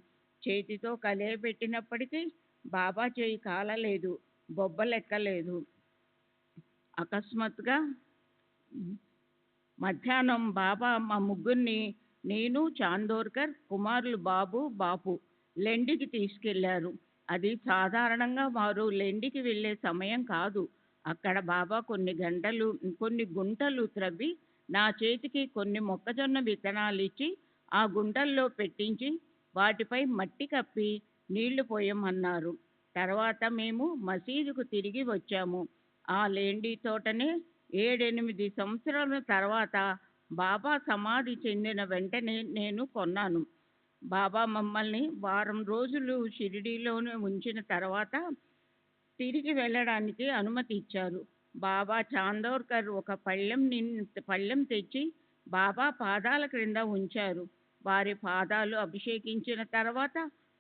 C: చేతితో కలయబెట్టినప్పటికీ బాబా చేయి కాలలేదు, బొబ్బలెక్కలేదు. అకస్మాత్తుగా మధ్యాహ్నం బాబా మా ముగ్గురిని, నేను, చాందోర్కర్ కుమారులు బాపు లెండికి తీసుకెళ్లారు. అది సాధారణంగా వారు లెండికి వెళ్ళే సమయం కాదు. అక్కడ బాబా కొన్ని గుంటలు త్రవ్వి నా చేతికి కొన్ని మొక్కజొన్న విత్తనాలిచ్చి ఆ గుంటల్లో పెట్టించి వాటిపై మట్టి కప్పి నీళ్లు పోయమన్నారు. తర్వాత మేము మసీదుకు తిరిగి వచ్చాము. ఆ లేండి తోటనే 7-8 సంవత్సరాల తర్వాత బాబా సమాధి చెందిన వెంటనే నేను కొన్నాను. బాబా మమ్మల్ని వారం రోజులు షిరిడీలోనే ఉంచిన తర్వాత తిరిగి వెళ్ళడానికి అనుమతి ఇచ్చారు. బాబా చాందోర్కర్ ఒక పళ్ళెం తెచ్చి బాబా పాదాల క్రింద ఉంచారు. వారి పాదాలు అభిషేకించిన తర్వాత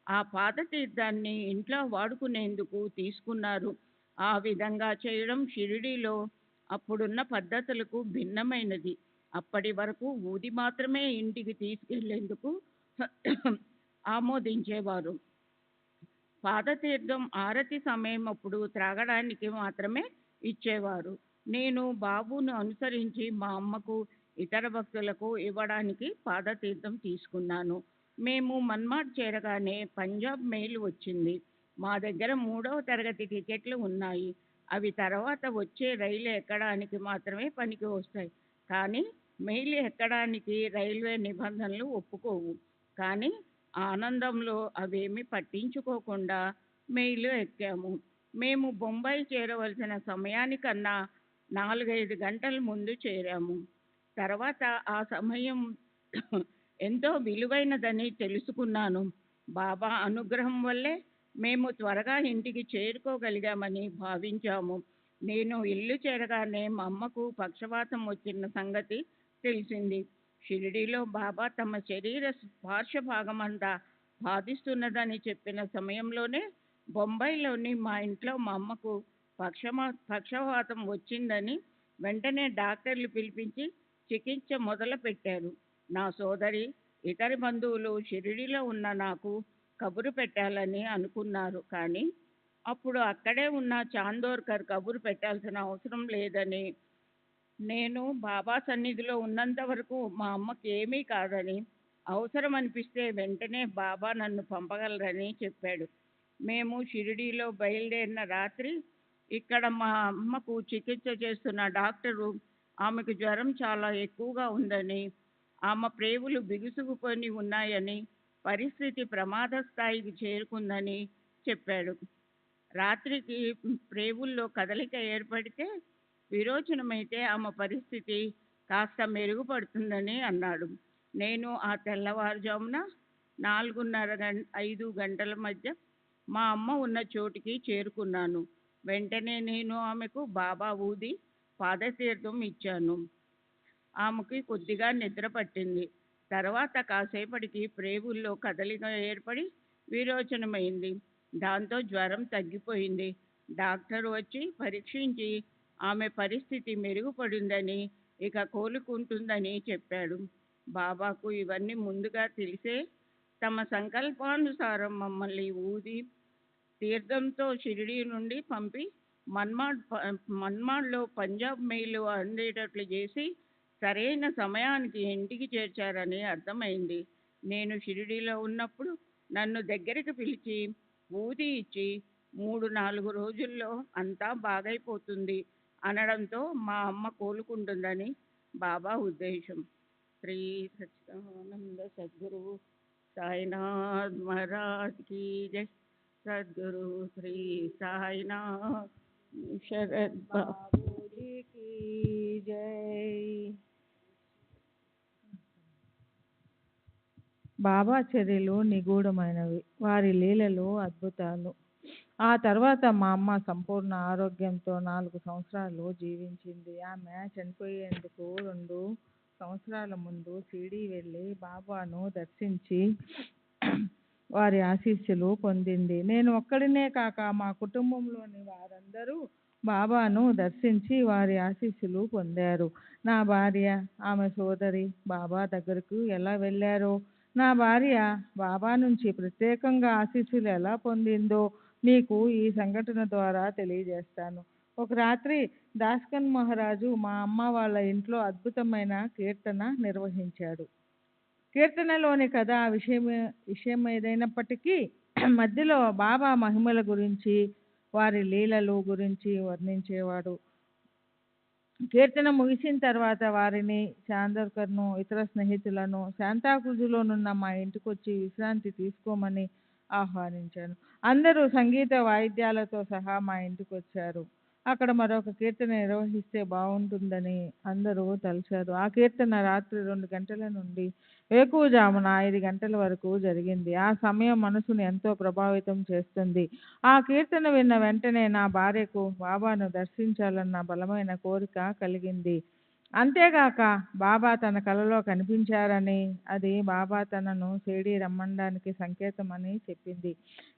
C: ఆ పాదతీర్థాన్ని ఇంట్లో వాడుకునేందుకు తీసుకున్నారు. ఆ విధంగా చేయడం షిరిడీలో అప్పుడున్న పద్ధతులకు భిన్నమైనది. అప్పటి వరకు ఊది మాత్రమే ఇంటికి తీసుకెళ్లేందుకు ఆమోదించేవారు. పాదతీర్థం ఆరతి సమయం అప్పుడు త్రాగడానికి మాత్రమే ఇచ్చేవారు. నేను బాబును అనుసరించి మా అమ్మకు, ఇతర భక్తులకు ఇవ్వడానికి పాదతీర్థం తీసుకున్నాను. మేము మన్మాడ్ చేరగానే పంజాబ్ మెయిల్ వచ్చింది. మా దగ్గర 3వ తరగతి టికెట్లు ఉన్నాయి. అవి తర్వాత వచ్చే రైలు ఎక్కడానికి మాత్రమే పనికి వస్తాయి. కానీ మెయిల్ ఎక్కడానికి రైల్వే నిబంధనలు ఒప్పుకోవు. కానీ ఆనందంలో అవేమీ పట్టించుకోకుండా మెయిల్ ఎక్కాము. మేము బొంబాయి చేరవలసిన సమయానికన్నా 4-5 గంటల ముందు చేరాము. తర్వాత ఆ సమయం ఎంతో విలువైనదని తెలుసుకున్నాను. బాబా అనుగ్రహం వల్లే మేము త్వరగా ఇంటికి చేరుకోగలిగామని భావించాము. నేను ఇల్లు చేరగానే మా అమ్మకు పక్షవాతం వచ్చిన సంగతి తెలిసింది. షిరిడీలో బాబా తమ శరీర పార్శ్వ భాగమంతా బాధిస్తున్నదని చెప్పిన సమయంలోనే బొంబాయిలోని మా ఇంట్లో మా అమ్మకు పక్షవాతం వచ్చిందని వెంటనే డాక్టర్లు పిలిపించి చికిత్స మొదలుపెట్టారు. నా సోదరి, ఇతర బంధువులు షిరిడీలో ఉన్న నాకు కబురు పెట్టాలని అనుకున్నారు. కానీ అప్పుడు అక్కడే ఉన్న చాందోర్కర్ కబురు పెట్టాల్సిన అవసరం లేదని, నేను బాబా సన్నిధిలో ఉన్నంత వరకు మా అమ్మకి ఏమీ కాదని, అవసరం అనిపిస్తే వెంటనే బాబా నన్ను పంపగలరని చెప్పాడు. మేము షిరిడీలో బయలుదేరిన రాత్రి ఇక్కడ మా అమ్మకు చికిత్స చేస్తున్న డాక్టరు ఆమెకు జ్వరం చాలా ఎక్కువగా ఉందని, ఆమె ప్రేవులు బిగుసుకుపోయి ఉన్నాయని, పరిస్థితి ప్రమాద స్థాయికి చేరుకుందని చెప్పాడు. రాత్రికి ప్రేవుల్లో కదలిక ఏర్పడితే, విరోచనమైతే ఆమె పరిస్థితి కాస్త మెరుగుపడుతుందని అన్నాడు. నేను ఆ తెల్లవారుజామున 4:30-5 గంటల మధ్య మా అమ్మ ఉన్న చోటికి చేరుకున్నాను. వెంటనే నేను ఆమెకు బాబా ఊది పాదతీర్థం ఇచ్చాను. ఆమెకి కొద్దిగా నిద్ర పట్టింది. తర్వాత కాసేపటికి ప్రేవుల్లో కదలిక ఏర్పడి విరోచనమైంది. దాంతో జ్వరం తగ్గిపోయింది. డాక్టర్ వచ్చి పరీక్షించి ఆమె పరిస్థితి మెరుగుపడిందని, ఇక కోలుకుంటుందని చెప్పాడు. బాబాకు ఇవన్నీ ముందుగా తెలిసే తమ సంకల్పానుసారం మమ్మల్ని ఊది తీర్థంతో షిరిడీ నుండి పంపి మన్మాడ్లో పంజాబ్ మెయిల్ అందేటట్లు చేసి సరైన సమయానికి ఇంటికి చేర్చారని అర్థమైంది. నేను షిరిడీలో ఉన్నప్పుడు నన్ను దగ్గరికి పిలిచి ఊది ఇచ్చి 3-4 రోజుల్లో అంతా బాగైపోతుంది అనడంతో మా అమ్మ కోలుకుంటుందని బాబా ఉద్దేశం. శ్రీ సచ్చిదానంద సద్గురు సాయినాథ్ మహారాజ్ की जय. सद्गुरु श्री साईनाथ शरद बाबूजी की जय.
D: బాబా చర్యలు నిగూఢమైనవి, వారి లీలలు అద్భుతాలు. ఆ తర్వాత మా అమ్మ సంపూర్ణ ఆరోగ్యంతో 4 సంవత్సరాలు జీవించింది. ఆమె చనిపోయేందుకు 2 సంవత్సరాల ముందు షిరిడీ వెళ్ళి బాబాను దర్శించి వారి ఆశీస్సులు పొందింది. నేను ఒక్కడినే కాక మా కుటుంబంలోని వారందరూ బాబాను దర్శించి వారి ఆశీస్సులు పొందారు. నా భార్య, ఆమె సోదరి బాబా దగ్గరకు ఎలా వెళ్ళారో, నా భార్య బాబా నుంచి ప్రత్యేకంగా ఆశీస్సులు ఎలా పొందిందో మీకు ఈ సంఘటన ద్వారా తెలియజేస్తాను. ఒక రాత్రి దాస్కన్ మహారాజు మా అమ్మ వాళ్ళ ఇంట్లో అద్భుతమైన కీర్తన నిర్వహించాడు. కీర్తనలోని కథ విషయం ఏదైనప్పటికీ మధ్యలో బాబా మహిమల గురించి, వారి లీలలు గురించి వర్ణించేవాడు. కీర్తన ముగిసిన తర్వాత వారిని, చాందోర్కర్ను, ఇతర స్నేహితులను శాంతాక్రూజులోనున్న మా ఇంటికొచ్చి విశ్రాంతి తీసుకోమని ఆహ్వానించాను. అందరూ సంగీత వాయిద్యాలతో సహా మా ఇంటికి వచ్చారు. అక్కడ మరొక కీర్తన నిర్వహిస్తే బాగుంటుందని అందరూ తలచారు. ఆ కీర్తన రాత్రి 2 గంటల నుండి వేకువజామున 5 గంటల వరకు జరిగింది. ఆ సమయం మనసును ఎంతో ప్రభావితం చేస్తుంది. ఆ కీర్తన విన్న వెంటనే నా భార్యకు బాబాను దర్శించాలన్న బలమైన కోరిక కలిగింది. అంతేగాక బాబా తన కలలో కనిపించారని, అది బాబా తనను షిరిడీ రమ్మనడానికి సంకేతమని చెప్పింది.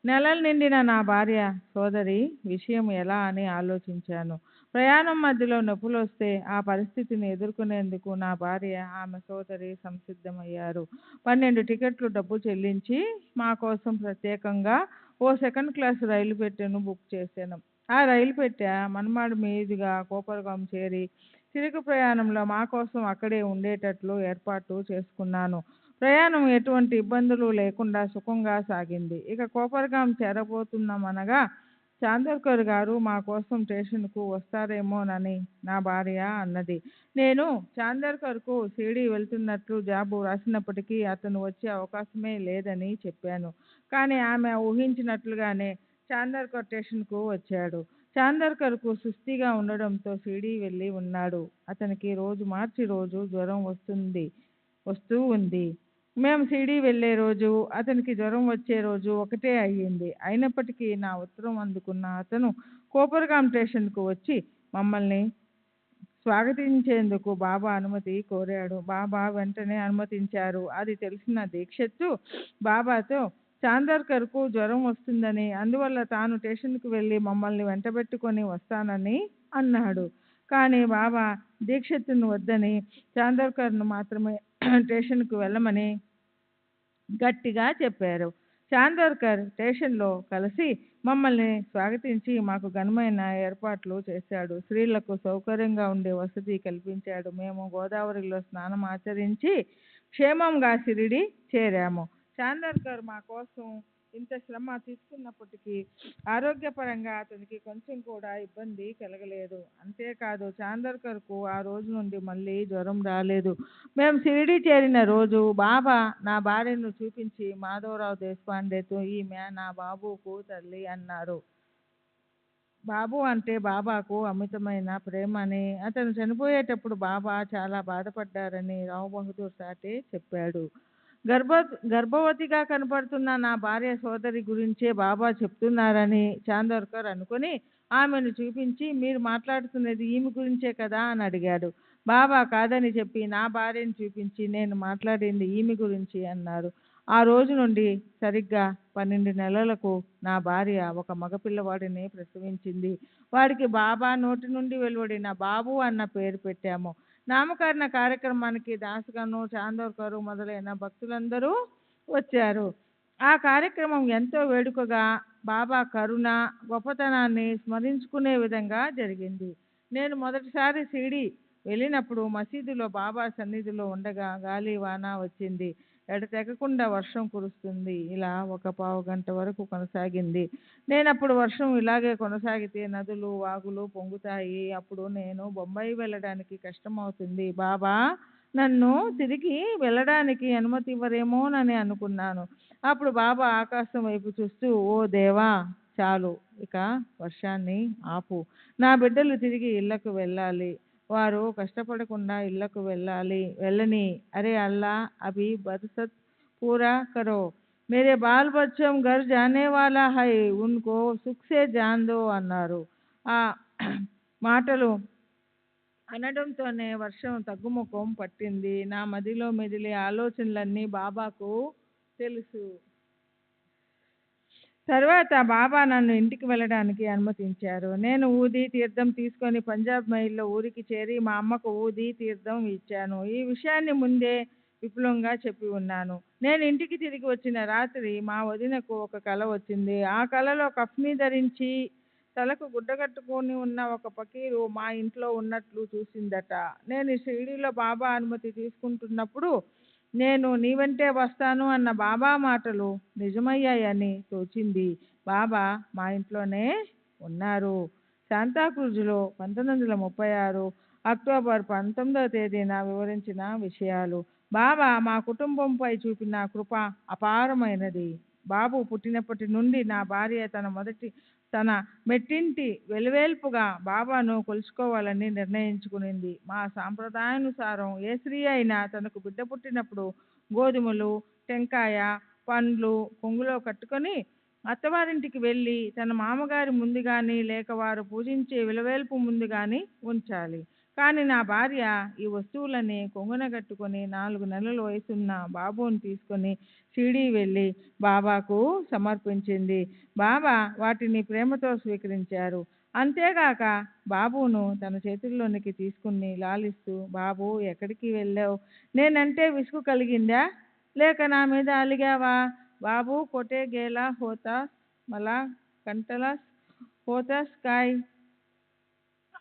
D: నెలలు నిండిన నా భార్య సోదరి విషయం ఎలా అని ఆలోచించాను. ప్రయాణం మధ్యలో నొప్పులు వస్తే ఆ పరిస్థితిని ఎదుర్కొనేందుకు నా భార్య, ఆమె సోదరి సంసిద్ధమయ్యారు. 12 టికెట్లు డబ్బు చెల్లించి మా కోసం ప్రత్యేకంగా ఓ సెకండ్ క్లాస్ రైలు పెట్టెను బుక్ చేశాను. ఆ రైలు పెట్టె మన్మాడ్ మీదుగా కోపర్గాం చేరి తిరుగు ప్రయాణంలో మా కోసం అక్కడే ఉండేటట్లు ఏర్పాటు చేసుకున్నాను. ప్రయాణం ఎటువంటి ఇబ్బందులు లేకుండా సుఖంగా సాగింది. ఇక కోపర్గాం చేరబోతున్నామనగా చాందోర్కర్ గారు మా కోసం స్టేషన్కు వస్తారేమోనని నా భార్య అన్నది. నేను చాందోర్కర్కు షిరిడీ వెళ్తున్నట్లు జాబు రాసినప్పటికీ అతను వచ్చే అవకాశమే లేదని చెప్పాను. కానీ ఆమె ఊహించినట్లుగానే చాందోర్కర్ స్టేషన్కు వచ్చాడు. చాందోర్కర్కు సుస్థిగా ఉండడంతో షిరిడీ వెళ్ళి ఉన్నాడు. అతనికి రోజు మార్చి రోజు జ్వరం వస్తూ ఉంది. మేము షిరిడీ వెళ్ళే రోజు, అతనికి జ్వరం వచ్చే రోజు ఒకటే అయ్యింది. అయినప్పటికీ నా ఉత్తరం అందుకున్న అతను కోపర్గాం స్టేషన్కు వచ్చి మమ్మల్ని స్వాగతించేందుకు బాబా అనుమతి కోరాడు. బాబా వెంటనే అనుమతించారు. అది తెలిసిన దీక్షిత్తు బాబాతో చాందోర్కర్కు జ్వరం వస్తుందని, అందువల్ల తాను స్టేషన్కు వెళ్ళి మమ్మల్ని వెంటబెట్టుకొని వస్తానని అన్నాడు. కానీ బాబా దీక్షిత్తును వద్దని, చాందోర్కర్ను మాత్రమే స్టేషన్కు వెళ్ళమని గట్టిగా చెప్పారు. చాందోర్కర్ స్టేషన్లో కలిసి మమ్మల్ని స్వాగతించి మాకు ఘనమైన ఏర్పాట్లు చేశాడు. స్త్రీలకు సౌకర్యంగా ఉండే వసతి కల్పించాడు. మేము గోదావరిలో స్నానం ఆచరించి క్షేమంగా షిరిడీ చేరాము. చాందోర్కర్ మా కోసం ఇంత శ్రమ తీసుకున్నప్పటికీ ఆరోగ్యపరంగా అతనికి కొంచెం కూడా ఇబ్బంది కలగలేదు. అంతేకాదు చాందోర్కర్కు ఆ రోజు నుండి మళ్ళీ జ్వరం రాలేదు. మేము షిరిడీ చేరిన రోజు బాబా నా భార్యను చూపించి మాధవరావు దేశపాండేతో ఈమె నా బాబుకు తల్లి అన్నారు. బాబు అంటే బాబాకు అమితమైన ప్రేమని, అతను చనిపోయేటప్పుడు బాబా చాలా బాధపడ్డారని రావు బహదూర్ సాటే చెప్పాడు. గర్భవతిగా కనపడుతున్న నా భార్య సోదరి గురించే బాబా చెప్తున్నారని చాందోర్కర్ అనుకుని ఆమెను చూపించి, మీరు మాట్లాడుతున్నది ఈమె గురించే కదా అని అడిగాడు. బాబా కాదని చెప్పి నా భార్యను చూపించి, నేను మాట్లాడింది ఈమె గురించి అన్నారు. ఆ రోజు నుండి సరిగ్గా 12 నెలలకు నా భార్య ఒక మగపిల్లవాడిని ప్రసవించింది. వాడికి బాబా నోటి నుండి వెలువడిన బాబు అన్న పేరు పెట్టాము. నామకరణ కార్యక్రమానికి దాసగను, చాందోర్కరు మొదలైన భక్తులందరూ వచ్చారు. ఆ కార్యక్రమం ఎంతో వేడుకగా బాబా కరుణ, గొప్పతనాన్ని స్మరించుకునే విధంగా జరిగింది. నేను మొదటిసారి షిరిడీ వెళ్ళినప్పుడు మసీదులో బాబా సన్నిధిలో ఉండగా గాలి వాన వచ్చింది. ఎడతెగకుండా వర్షం కురుస్తుంది. ఇలా ఒక పావు గంట వరకు కొనసాగింది. నేనప్పుడు వర్షం ఇలాగే కొనసాగితే నదులు, వాగులు పొంగుతాయి. అప్పుడు నేను బొంబాయి వెళ్ళడానికి కష్టమవుతుంది. బాబా నన్ను తిరిగి వెళ్ళడానికి అనుమతి ఇవ్వరేమోనని అనుకున్నాను. అప్పుడు బాబా ఆకాశం వైపు చూస్తూ, ఓ దేవా, చాలు, ఇక వర్షాన్ని ఆపు. నా బిడ్డలు తిరిగి ఇళ్లకు వెళ్ళాలి. వారు కష్టపడకుండా ఇళ్లకు వెళ్ళని. అరే అల్లా, అభి బర్సత్ పూరా కరో. మేరే బాల్ బచ్చం ఘర్ జానే వాలా హై, ఉన్కో సుఖ్ సే జాన్ దో అన్నారు. ఆ మాటలు అనడంతోనే వర్షం తగ్గుముఖం పట్టింది. నా మదిలో మెదిలే ఆలోచనలన్నీ బాబాకు తెలుసు. తర్వాత బాబా నన్ను ఇంటికి వెళ్ళడానికి అనుమతించారు. నేను ఊది తీర్థం తీసుకొని పంజాబ్ మైల్లో ఊరికి చేరి మా అమ్మకు ఊది తీర్థం ఇచ్చాను. ఈ విషయాన్ని ముందే విపులంగా చెప్పి ఉన్నాను. నేను ఇంటికి తిరిగి వచ్చిన రాత్రి మా వదినకు ఒక కల వచ్చింది. ఆ కలలో కఫ్ని ధరించి తలకు గుడ్డ కట్టుకొని ఉన్న ఒక ఫకీరు మా ఇంట్లో ఉన్నట్లు చూసిందట. నేను షిరిడీలో బాబా అనుమతి తీసుకుంటున్నప్పుడు నేను నీ వెంటే వస్తాను అన్న బాబా మాటలు నిజమయ్యాయని తోచింది. బాబా మా ఇంట్లోనే ఉన్నారు. శాంతాక్రూజ్లో 1936 అక్టోబర్ 19వ తేదీన వివరించిన విషయాలు. బాబా మా కుటుంబంపై చూపిన కృప అపారమైనది. బాబు పుట్టినప్పటి నుండి నా భార్య తన మెట్టింటి వెలువేల్పుగా బాబాను కొలుసుకోవాలని నిర్ణయించుకునింది. మా సాంప్రదాయానుసారం ఏ స్త్రీ అయినా తనకు బిడ్డ పుట్టినప్పుడు గోధుమలు, టెంకాయ, పండ్లు కొంగులో కట్టుకొని అత్తవారింటికి వెళ్ళి తన మామగారి ముందు కానీ లేక వారు పూజించే విలువేల్పు ముందు కానీ ఉంచాలి. కానీ నా భార్య ఈ వస్తువులని కొంగున కట్టుకొని 4 నెలల వయసున్న బాబుని తీసుకొని షిరిడీ వెళ్ళి బాబాకు సమర్పించింది. బాబా వాటిని ప్రేమతో స్వీకరించారు. అంతేగాక బాబును తన చేతుల్లోనికి తీసుకుని లాలిస్తూ, బాబు ఎక్కడికి వెళ్ళావు? నేనంటే విసుగు కలిగిందా? లేక నా మీద అలిగావా? బాబు కోటే గేలా హోతాస్ మలా కంటలాస్ హోతాస్ కాయ్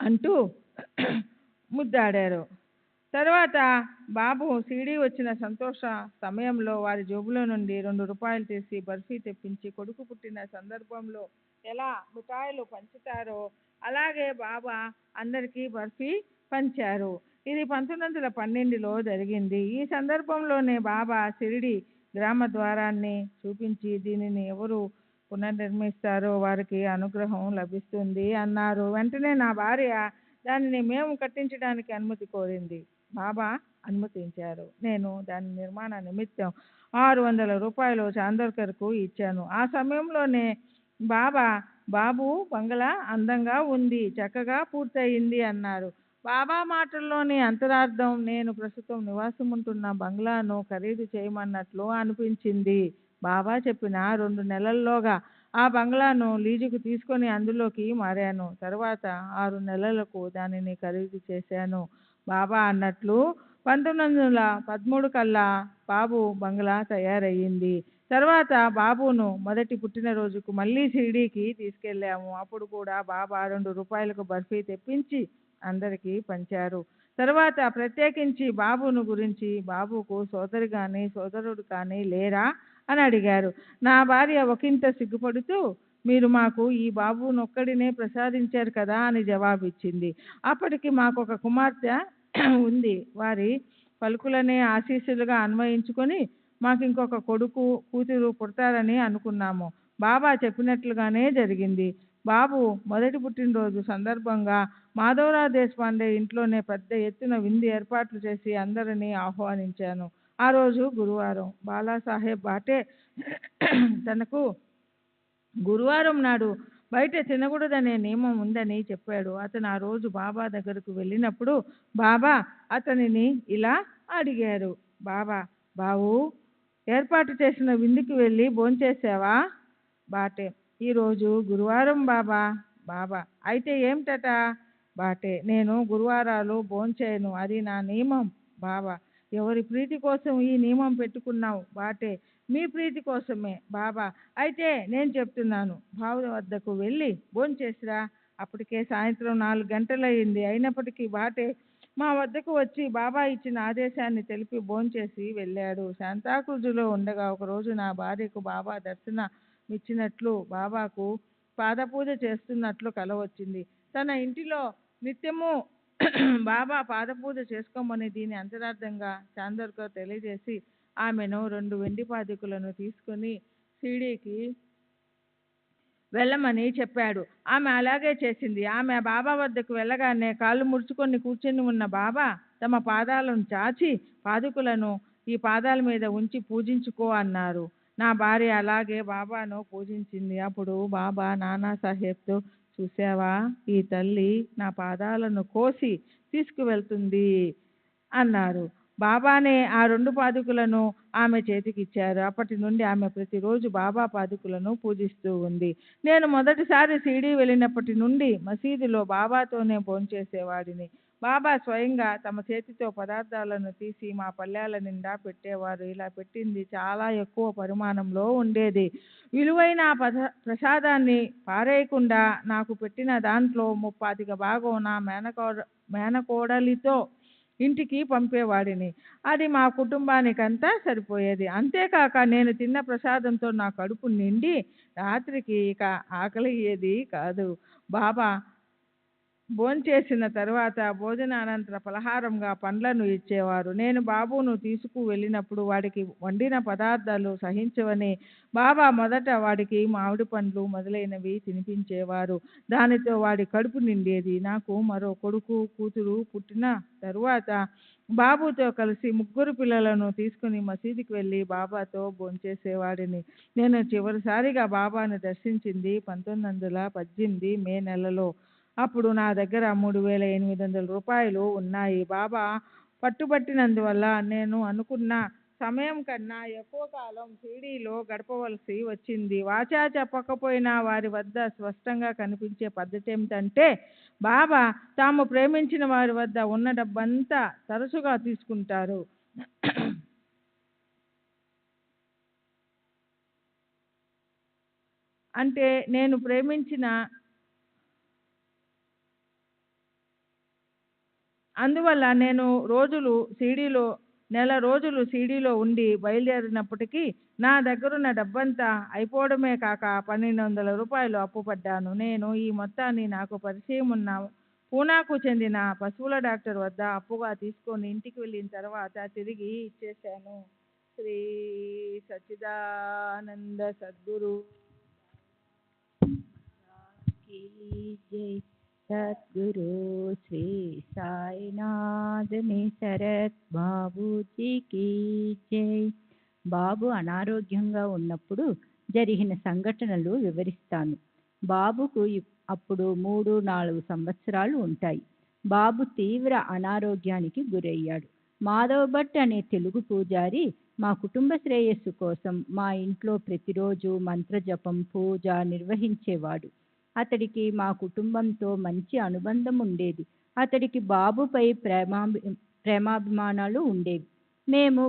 D: అంటూ ముద్దాడారు. తర్వాత బాబు షిరిడీ వచ్చిన సంతోష సమయంలో వారి జేబులో నుండి 2 రూపాయలు తీసి బర్ఫీ తెప్పించి కొడుకు పుట్టిన సందర్భంలో ఎలా మిఠాయిలు పంచుతారో అలాగే బాబా అందరికీ బర్ఫీ పంచారు. ఇది 1912లో జరిగింది. ఈ సందర్భంలోనే బాబా షిరిడీ గ్రామ ద్వారాన్ని చూపించి దీనిని ఎవరు పునర్నిర్మిస్తారో వారికి అనుగ్రహం లభిస్తుంది అన్నారు. వెంటనే నా భార్య దానిని మేము కట్టించడానికి అనుమతి కోరింది. బాబా అనుమతించారు. నేను దాని నిర్మాణ నిమిత్తం 600 రూపాయలు చాందోర్కర్కు ఇచ్చాను. ఆ సమయంలోనే బాబు బంగళా అందంగా ఉంది, చక్కగా పూర్తయింది అన్నారు. బాబా మాటల్లోని అంతరార్థం నేను ప్రస్తుతం నివాసం ఉంటున్న బంగ్లాను ఖరీదు చేయమన్నట్లు అనిపించింది. బాబా చెప్పిన 2 నెలల్లోగా ఆ బంగ్లాను లీజుకు తీసుకొని అందులోకి మారాను. తర్వాత 6 నెలలకు దానిని ఖరీదు చేశాను. బాబా అన్నట్లు 1913 కల్లా బాబు బంగ్లా తయారయ్యింది. తర్వాత బాబును మొదటి పుట్టినరోజుకు మళ్ళీ షిరిడీకి తీసుకెళ్ళాము. అప్పుడు కూడా బాబా 2 రూపాయలకు బర్ఫీ తెప్పించి అందరికీ పంచారు. తర్వాత ప్రత్యేకించి బాబును గురించి బాబుకు సోదరి కానీ సోదరుడు కానీ లేరా అని అడిగారు. నా భార్య ఒకంత సిగ్గుపడుతూ, మీరు మాకు ఈ బాబునొక్కడినే ప్రసాదించారు కదా అని జవాబిచ్చింది. అప్పటికి మాకు ఒక కుమార్తె ఉంది. వారి పలుకులనే ఆశీస్సులుగా అన్వయించుకొని మాకు ఇంకొక కొడుకు కూతురు పుడతారని అనుకున్నాము. బాబా చెప్పినట్లుగానే జరిగింది. బాబు మొదటి పుట్టినరోజు సందర్భంగా మాధవరావు దేశపాండే ఇంట్లోనే పెద్ద ఎత్తున విందు ఏర్పాట్లు చేసి అందరినీ ఆహ్వానించాను. ఆ రోజు గురువారం. బాలాసాహెబ్ బాటే తనకు గురువారం నాడు బయట తినకూడదనే నియమం ఉందని చెప్పాడు. అతను ఆ రోజు బాబా దగ్గరకు వెళ్ళినప్పుడు బాబా అతనిని ఇలా అడిగారు. బాబు ఏర్పాటు చేసిన విందుకి వెళ్ళి భోంచేసావా? బాటే: ఈరోజు గురువారం బాబా: అయితే ఏమిటట? బాటే: నేను గురువారాలు భోంచేయను, అది నా నియమం. బాబా: ఎవరి ప్రీతి కోసం ఈ నియమం పెట్టుకున్నావు? బాటే: మీ ప్రీతి కోసమే. బాబా: అయితే నేను చెప్తున్నాను, బావ వద్దకు వెళ్ళి భోంచేసిరా. అప్పటికే సాయంత్రం 4 గంటలయ్యింది. అయినప్పటికీ బాటే మా వద్దకు వచ్చి బాబా ఇచ్చిన ఆదేశాన్ని తెలిపి భోంచేసి వెళ్ళాడు. శాంతాక్రూజులో ఉండగా ఒకరోజు నా భార్యకు బాబా దర్శనమిచ్చినట్లు బాబాకు పాదపూజ చేస్తున్నట్లు కల వచ్చింది. తన ఇంటిలో నిత్యము బాబా పాదపూజ చేసుకోమని దీని అంతరార్థంగా చాందోర్కర్ తెలియజేసి ఆమెను 2 వెండి పాదుకలను తీసుకుని షిరిడీకి వెళ్ళమని చెప్పాడు. ఆమె అలాగే చేసింది. ఆమె బాబా వద్దకు వెళ్ళగానే కాళ్ళు ముడుచుకొని కూర్చొని ఉన్న బాబా తమ పాదాలను చాచి పాదుకలను ఈ పాదాల మీద ఉంచి పూజించుకో అన్నారు. నా భార్య అలాగే బాబాను పూజించింది. అప్పుడు బాబా నానాసాహెబ్తో, చూసావా, ఈ తల్లి నా పాదాలను కోసి తీసుకువెళ్తుంది అన్నారు. బాబానే ఆ 2 పాదుకలను ఆమె చేతికిచ్చారు. అప్పటి నుండి ఆమె ప్రతిరోజు బాబా పాదుకలను పూజిస్తూ ఉంది. నేను మొదటిసారి షిరిడీ వెళ్ళినప్పటి నుండి మసీదులో బాబాతోనే భోంచేసేవాడిని. బాబా స్వయంగా తమ చేతితో పదార్థాలను తీసి మా పళ్ళాల నిండా పెట్టేవారు. ఇలా పెట్టింది చాలా ఎక్కువ పరిమాణంలో ఉండేది. విలువైన ప్రసాదాన్ని పారేయకుండా నాకు పెట్టిన దాంట్లో 35 భాగం నా మేనకోడలితో ఇంటికి పంపేవాడిని. అది మా కుటుంబానికంతా సరిపోయేది. అంతేకాక నేను తిన్న ప్రసాదంతో నా కడుపు నిండి రాత్రికి ఇక ఆకలయ్యేది కాదు. బాబా భోంచేసిన తర్వాత భోజనానంతర పలహారంగా పండ్లను ఇచ్చేవారు. నేను బాబును తీసుకు వెళ్ళినప్పుడు వాడికి వండిన పదార్థాలు సహించవని బాబా మొదట వాడికి మామిడి పండ్లు మొదలైనవి తినిపించేవారు. దానితో వాడి కడుపు నిండేది. నాకు మరో కొడుకు కూతురు పుట్టిన తరువాత బాబుతో కలిసి 3 పిల్లలను తీసుకుని మసీదుకి వెళ్ళి బాబాతో భోంచేసేవాడిని. నేను చివరిసారిగా బాబాను దర్శించింది 1918 మే నెలలో. అప్పుడు నా దగ్గర 3,800 రూపాయలు ఉన్నాయి. బాబా పట్టుబట్టినందువల్ల నేను అనుకున్న సమయం కన్నా ఎక్కువ కాలం షిరిడీలో గడపవలసి వచ్చింది. వాచా చెప్పకపోయినా వారి వద్ద స్పష్టంగా కనిపించే పద్ధతి ఏమిటంటే, బాబా తాము ప్రేమించిన వారి వద్ద ఉన్న డబ్బంతా తరచుగా తీసుకుంటారు. అంటే నేను ప్రేమించిన అందువల్ల నేను నెల రోజులు షిరిడీలో ఉండి బయలుదేరినప్పటికీ నా దగ్గరున్న డబ్బంతా అయిపోవడమే కాక 1,200 రూపాయలు అప్పుపడ్డాను. నేను ఈ మొత్తాన్ని నాకు పరిచయం ఉన్న పూనాకు చెందిన పశువుల డాక్టర్ వద్ద అప్పుగా తీసుకొని ఇంటికి వెళ్ళిన తర్వాత తిరిగి ఇచ్చేశాను. శ్రీ సచ్చిదానంద సద్గురు
A: की जय सद्गुरु श्री साईनाथ शरత్ బాబూజీకి జై. బాబు అనారోగ్యంగా ఉన్నప్పుడు జరిగిన సంఘటనలు వివరిస్తాను. బాబుకు అప్పుడు 3-4 సంవత్సరాలు ఉంటాయి. బాబు తీవ్ర అనారోగ్యానికి గురయ్యాడు. మాధవ్ భట్ అనే తెలుగు పూజారి మా కుటుంబ శ్రేయస్సు కోసం మా ఇంట్లో ప్రతిరోజు మంత్రజపం, పూజ నిర్వహించేవాడు. అతడికి మా కుటుంబంతో మంచి అనుబంధం ఉండేది. అతడికి బాబుపై ప్రేమాభిమానాలు ఉండేవి. మేము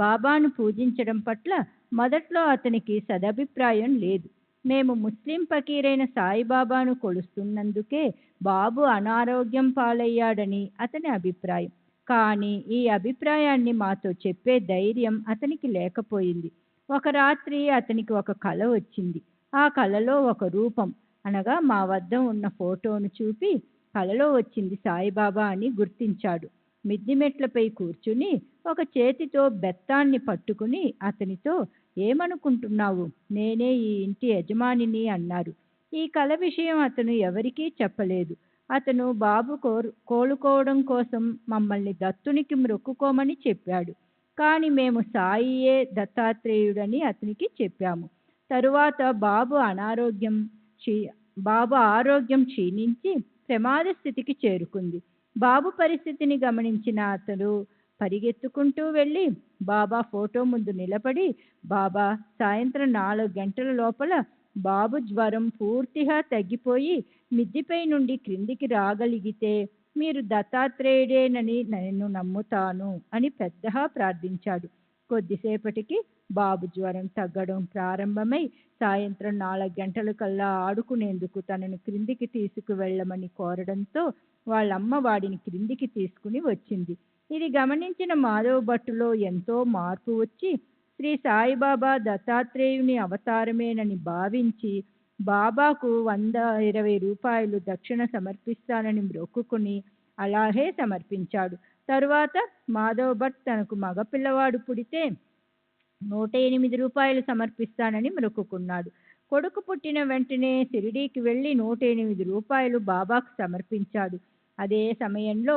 A: బాబాను పూజించడం పట్ల మొదట్లో అతనికి సదభిప్రాయం లేదు. మేము ముస్లిం ఫకీరైన సాయిబాబాను కొలుస్తున్నందుకే బాబు అనారోగ్యం పాలయ్యాడని అతని అభిప్రాయం. కానీ ఈ అభిప్రాయాన్ని మాతో చెప్పే ధైర్యం అతనికి లేకపోయింది. ఒక రాత్రి అతనికి ఒక కల వచ్చింది. ఆ కలలో ఒక రూపం, అనగా మా వద్ద ఉన్న ఫోటోను చూపి కలలో వచ్చింది సాయిబాబా అని గుర్తించాడు. మిద్దిమెట్లపై కూర్చుని ఒక చేతితో బెత్తాన్ని పట్టుకుని అతనితో, ఏమనుకుంటున్నావు, నేనే ఈ ఇంటి యజమానిని అన్నారు. ఈ కల విషయం అతను ఎవరికీ చెప్పలేదు. అతను బాబు కోలుకోవడం కోసం మమ్మల్ని దత్తునికి మొక్కుకోమని చెప్పాడు. కానీ మేము సాయియే దత్తాత్రేయుడని అతనికి చెప్పాము. తరువాత బాబు ఆరోగ్యం క్షీణించి ప్రమాద స్థితికి చేరుకుంది. బాబు పరిస్థితిని గమనించిన అతడు పరిగెత్తుకుంటూ వెళ్ళి బాబా ఫోటో ముందు నిలబడి, బాబా, సాయంత్రం 4 గంటల లోపల బాబు జ్వరం పూర్తిగా తగ్గిపోయి మిద్దిపై నుండి క్రిందికి రాగలిగితే మీరు దత్తాత్రేయుడేనని నేను నమ్ముతాను అని పెద్దగా ప్రార్థించాడు. కొద్దిసేపటికి బాబు జ్వరం తగ్గడం ప్రారంభమై సాయంత్రం 4 గంటల కల్లా ఆడుకునేందుకు తనను క్రిందికి తీసుకువెళ్ళమని కోరడంతో వాళ్ళమ్మ వాడిని క్రిందికి తీసుకుని వచ్చింది. ఇది గమనించిన మాధవ్ భట్టులో ఎంతో మార్పు వచ్చి శ్రీ సాయిబాబా దత్తాత్రేయుని అవతారమేనని భావించి బాబాకు 120 రూపాయలు దక్షిణ సమర్పిస్తానని మొక్కుకుని అలాగే సమర్పించాడు. తరువాత మాధవ్ భట్ తనకు మగపిల్లవాడు పుడితే 108 రూపాయలు సమర్పిస్తానని మొక్కుకున్నాడు. కొడుకు పుట్టిన వెంటనే షిరిడీకి వెళ్ళి 108 రూపాయలు బాబాకు సమర్పించాడు. అదే సమయంలో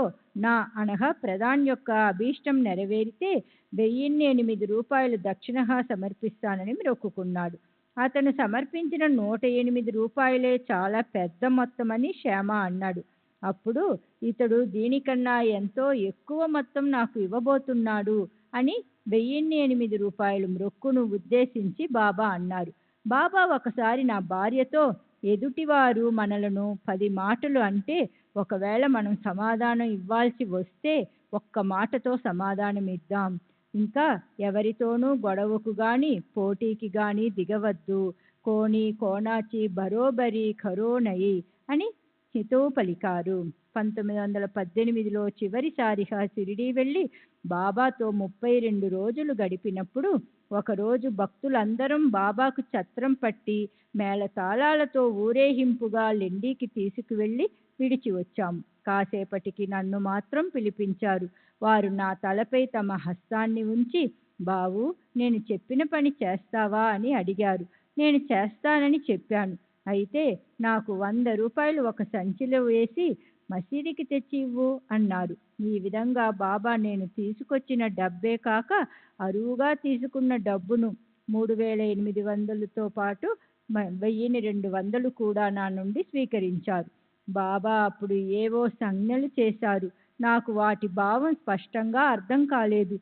A: అనగా ప్రధాన్ యొక్క అభీష్టం నెరవేరితే 1008 రూపాయలు దక్షిణగా సమర్పిస్తానని మొక్కుకున్నాడు. అతను సమర్పించిన 108 రూపాయలే చాలా పెద్ద మొత్తమని శ్యామ అన్నాడు. అప్పుడు ఇతడు దీనికన్నా ఎంతో ఎక్కువ మొత్తం నాకు ఇవ్వబోతున్నాడు అని 1008 రూపాయలు మొక్కును ఉద్దేశించి బాబా అన్నారు. బాబా ఒకసారి నా భార్యతో, ఎదుటివారు మనలను 10 మాటలు అంటే ఒకవేళ మనం సమాధానం ఇవ్వాల్సి వస్తే ఒక్క మాటతో సమాధానం ఇద్దాం. ఇంకా ఎవరితోనూ గొడవకు గాని పోటీకి గాని దిగవద్దు. కోని కోనాచి బరోబరి ఖరోనయి అని హితవు పలికారు. 1918లో చివరిసారిగా షిరిడీ వెళ్ళి బాబాతో 32 రోజులు గడిపినప్పుడు ఒకరోజు భక్తులందరం బాబాకు ఛత్రం పట్టి మేళతాళాలతో ఊరేగింపుగా లెండికి తీసుకువెళ్ళి విడిచి వచ్చాము. కాసేపటికి నన్ను మాత్రం పిలిపించారు. వారు నా తలపై తమ హస్తాన్ని ఉంచి, బావు, నేను చెప్పిన పని చేస్తావా అని అడిగారు. నేను చేస్తానని చెప్పాను. అయితే నాకు 100 రూపాయలు ఒక సంచిలో వేసి మసీదుకి తెచ్చి ఇవ్వు అన్నారు. ఈ విధంగా బాబా నేను తీసుకొచ్చిన డబ్బే కాక అరువుగా తీసుకున్న డబ్బును 3800తో పాటు 1200 కూడా నా నుండి స్వీకరించారు. బాబా అప్పుడు ఏవో సంజ్ఞలు చేశారు. నాకు వాటి భావం స్పష్టంగా అర్థం కాలేదు.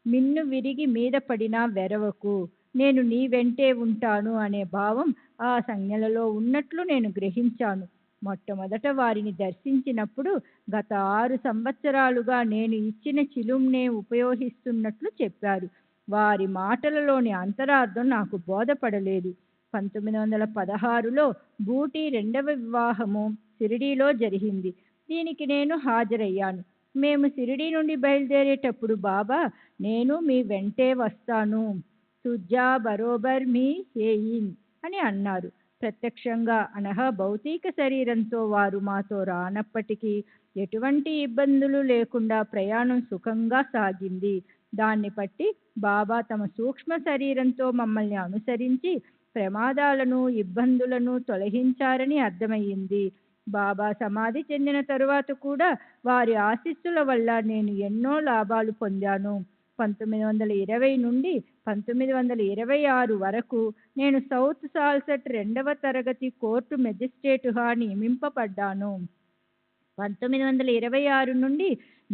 A: మిన్ను విరిగి మీద పడినా వెరవకు, నేను నీ వెంటే ఉంటాను అనే భావం ఆ సంజ్ఞలలో ఉన్నట్లు నేను గ్రహించాను. మొట్టమొదట వారిని దర్శించినప్పుడు గత 6 సంవత్సరాలుగా నేను ఇచ్చిన చిలుంనే ఉపయోగిస్తున్నట్లు చెప్పారు. వారి మాటలలోని అంతరార్థం నాకు బోధపడలేదు. 1916లో బూటీ 2వ వివాహము షిరిడీలో జరిగింది. దీనికి నేను హాజరయ్యాను. మేము షిరిడీ నుండి బయలుదేరేటప్పుడు బాబా, నేను మీ వెంటే వస్తాను, తుజ్జా బరోబర్ మీ హేయిన్ అని అన్నారు. ప్రత్యక్షంగా అనగా భౌతిక శరీరంతో వారు మాతో రానప్పటికీ ఎటువంటి ఇబ్బందులు లేకుండా ప్రయాణం సుఖంగా సాగింది. దాన్ని బట్టి బాబా తమ సూక్ష్మ శరీరంతో మమ్మల్ని అనుసరించి ప్రమాదాలను ఇబ్బందులను తొలగించారని అర్థమయ్యింది. బాబా సమాధి చెందిన తరువాత కూడా వారి ఆశీస్సుల వల్ల నేను ఎన్నో లాభాలు పొందాను. 1920 నుండి 1926 వరకు నేను సౌత్ సాల్సెట్ 2వ తరగతి కోర్టు మెజిస్ట్రేటుగా నియమింపబడ్డాను. 1926 నుండి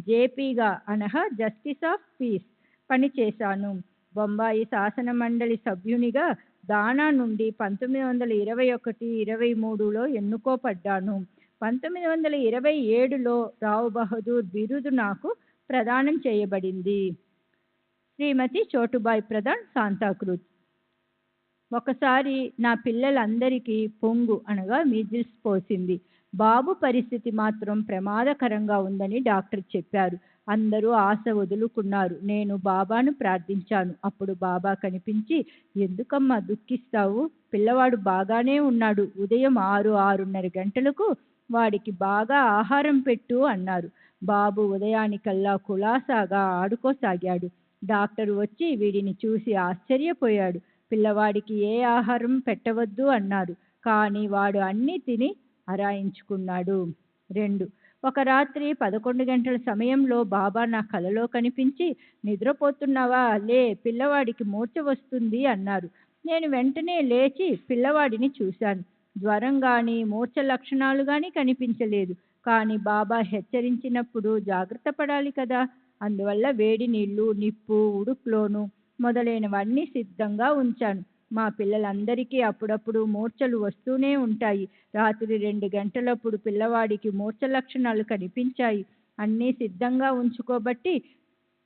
A: జేపీగా అనగా జస్టిస్ ఆఫ్ పీస్ పనిచేశాను. బొంబాయి శాసన మండలి సభ్యునిగా దానా నుండి 1921-23లో ఎన్నుకోబడ్డాను. 1927లో రావ్ బహదూర్ బిరుదు నాకు ప్రదానం చేయబడింది. శ్రీమతి చోటుబాయి ప్రధాన్, శాంతాక్రూజ్. ఒకసారి నా పిల్లలందరికీ పొంగు అనగా మీజిల్స్ పోసింది. బాబు పరిస్థితి మాత్రం ప్రమాదకరంగా ఉందని డాక్టర్ చెప్పారు. అందరూ ఆశ వదులుకున్నారు. నేను బాబాను ప్రార్థించాను. అప్పుడు బాబా కనిపించి, ఎందుకమ్మా దుఃఖిస్తావు? పిల్లవాడు బాగానే ఉన్నాడు. ఉదయం 6-6:30 గంటలకు వాడికి బాగా ఆహారం పెట్టు అన్నారు. బాబు ఉదయానికల్లా కులాసాగా ఆడుకోసాగాడు. డాక్టర్ వచ్చి వీడిని చూసి ఆశ్చర్యపోయాడు. పిల్లవాడికి ఏ ఆహారం పెట్టవద్దు అన్నారు. కానీ వాడు అన్నీ తిని అరాయించుకున్నాడు. 2. ఒక రాత్రి 11 గంటల సమయంలో బాబా నా కలలో కనిపించి, నిద్రపోతున్నావా? లే, పిల్లవాడికి మూర్ఛ వస్తుంది అన్నారు. నేను వెంటనే లేచి పిల్లవాడిని చూశాను. జ్వరం కానీ మూర్ఛ లక్షణాలు కానీ కనిపించలేదు. కానీ బాబా హెచ్చరించినప్పుడు జాగ్రత్త పడాలి కదా. అందువల్ల వేడి నీళ్లు, నిప్పు, ఉడుక్లోను మొదలైనవన్నీ సిద్ధంగా ఉంచాను. మా పిల్లలందరికీ అప్పుడప్పుడు మూర్ఛలు వస్తూనే ఉంటాయి. రాత్రి 2 గంటలప్పుడు పిల్లవాడికి మూర్ఛ లక్షణాలు కనిపించాయి. అన్నీ సిద్ధంగా ఉంచుకోబట్టి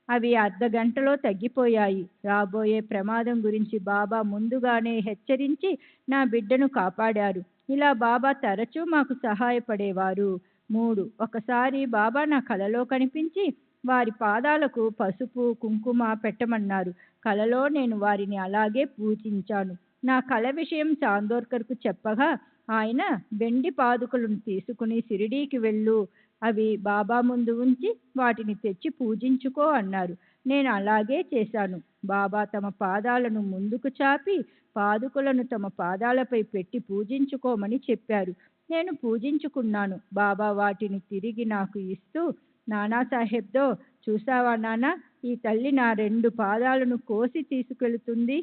A: అవి అర్ధగంటలో తగ్గిపోయాయి. రాబోయే ప్రమాదం గురించి బాబా ముందుగానే హెచ్చరించి నా బిడ్డను కాపాడారు. ఇలా బాబా తరచూ మాకు సహాయపడేవారు. 3. ఒకసారి బాబా నా కలలో కనిపించి వారి పాదాలకు పసుపు కుంకుమ పెట్టమన్నారు. కలలో నేను వారిని అలాగే పూజించాను. నా కల విషయం చాందోర్కర్కు చెప్పగా ఆయన వెండి పాదుకలను తీసుకుని షిరిడీకి వెళ్ళు, అవి బాబా ముందు ఉంచి వాటిని తెచ్చి పూజించుకో అన్నారు. నేను అలాగే చేశాను. బాబా తమ పాదాలను ముందుకు చాపి పాదుకలను తమ పాదాలపై పెట్టి పూజించుకోమని చెప్పారు. నేను పూజించుకున్నాను. బాబా వాటిని తిరిగి నాకు ఇస్తూ, నానాసాహెబ్తో, చూసావా నాన్న, ఈ తల్లి నా 2 పాదాలను కోసి తీసుకెళుతుంది.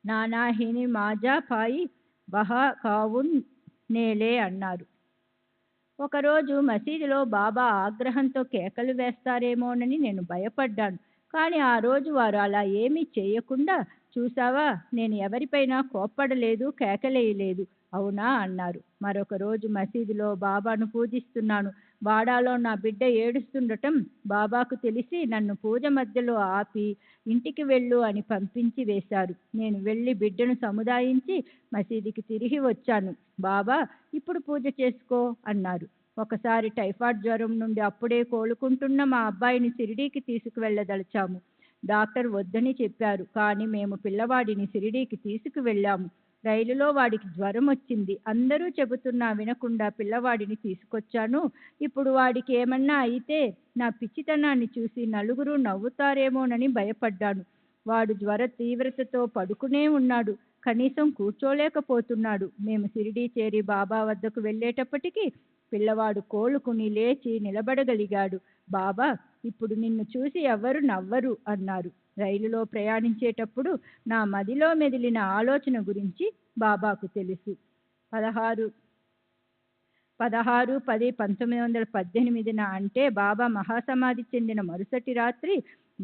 A: నానాహిని మాజా పాయి బహా కావున్ నేలే అన్నారు. ఒకరోజు మసీదులో బాబా ఆగ్రహంతో కేకలు వేస్తారేమోనని నేను భయపడ్డాను. కానీ ఆ రోజు వారు అలా ఏమీ చేయకుండా, చూసావా, నేను ఎవరిపైనా కోప్పడలేదు, కేకలేయలేదు, అవునా అన్నారు. మరొక రోజు మసీదులో బాబాను పూజిస్తున్నాను. వాడాలో నా బిడ్డ ఏడుస్తుండటం బాబాకు తెలిసి నన్ను పూజ మధ్యలో ఆపి ఇంటికి వెళ్ళు అని పంపించి వేశారు. నేను వెళ్ళి బిడ్డను సముదాయించి మసీదుకి తిరిగి వచ్చాను. బాబా, ఇప్పుడు పూజ చేసుకో అన్నారు. ఒకసారి టైఫాయిడ్ జ్వరం నుండి అప్పుడే కోలుకుంటున్న మా అబ్బాయిని షిరిడీకి తీసుకువెళ్ళదలిచాము. డాక్టర్ వద్దని చెప్పారు. కానీ మేము పిల్లవాడిని షిరిడీకి తీసుకువెళ్ళాము. రైలులో వాడికి జ్వరం వచ్చింది. అందరూ చెబుతున్నా వినకుండా పిల్లవాడిని తీసుకొచ్చాను. ఇప్పుడు వాడికి ఏమన్నా అయితే నా పిచ్చితనాన్ని చూసి నలుగురు నవ్వుతారేమోనని భయపడ్డాను. వాడు జ్వర తీవ్రతతో పడుకునే ఉన్నాడు. కనీసం కూర్చోలేకపోతున్నాడు. మేము షిరిడీ చేరి బాబా వద్దకు వెళ్ళేటప్పటికి పిల్లవాడు కోలుకుని లేచి నిలబడగలిగాడు. బాబా, ఇప్పుడు నిన్ను చూసి ఎవరు నవ్వరు అన్నారు. రైలులో ప్రయాణించేటప్పుడు నా మదిలో మెదిలిన ఆలోచన గురించి బాబాకు తెలుసు. 16/10/1918 అంటే బాబా మహాసమాధి చెందిన మరుసటి రాత్రి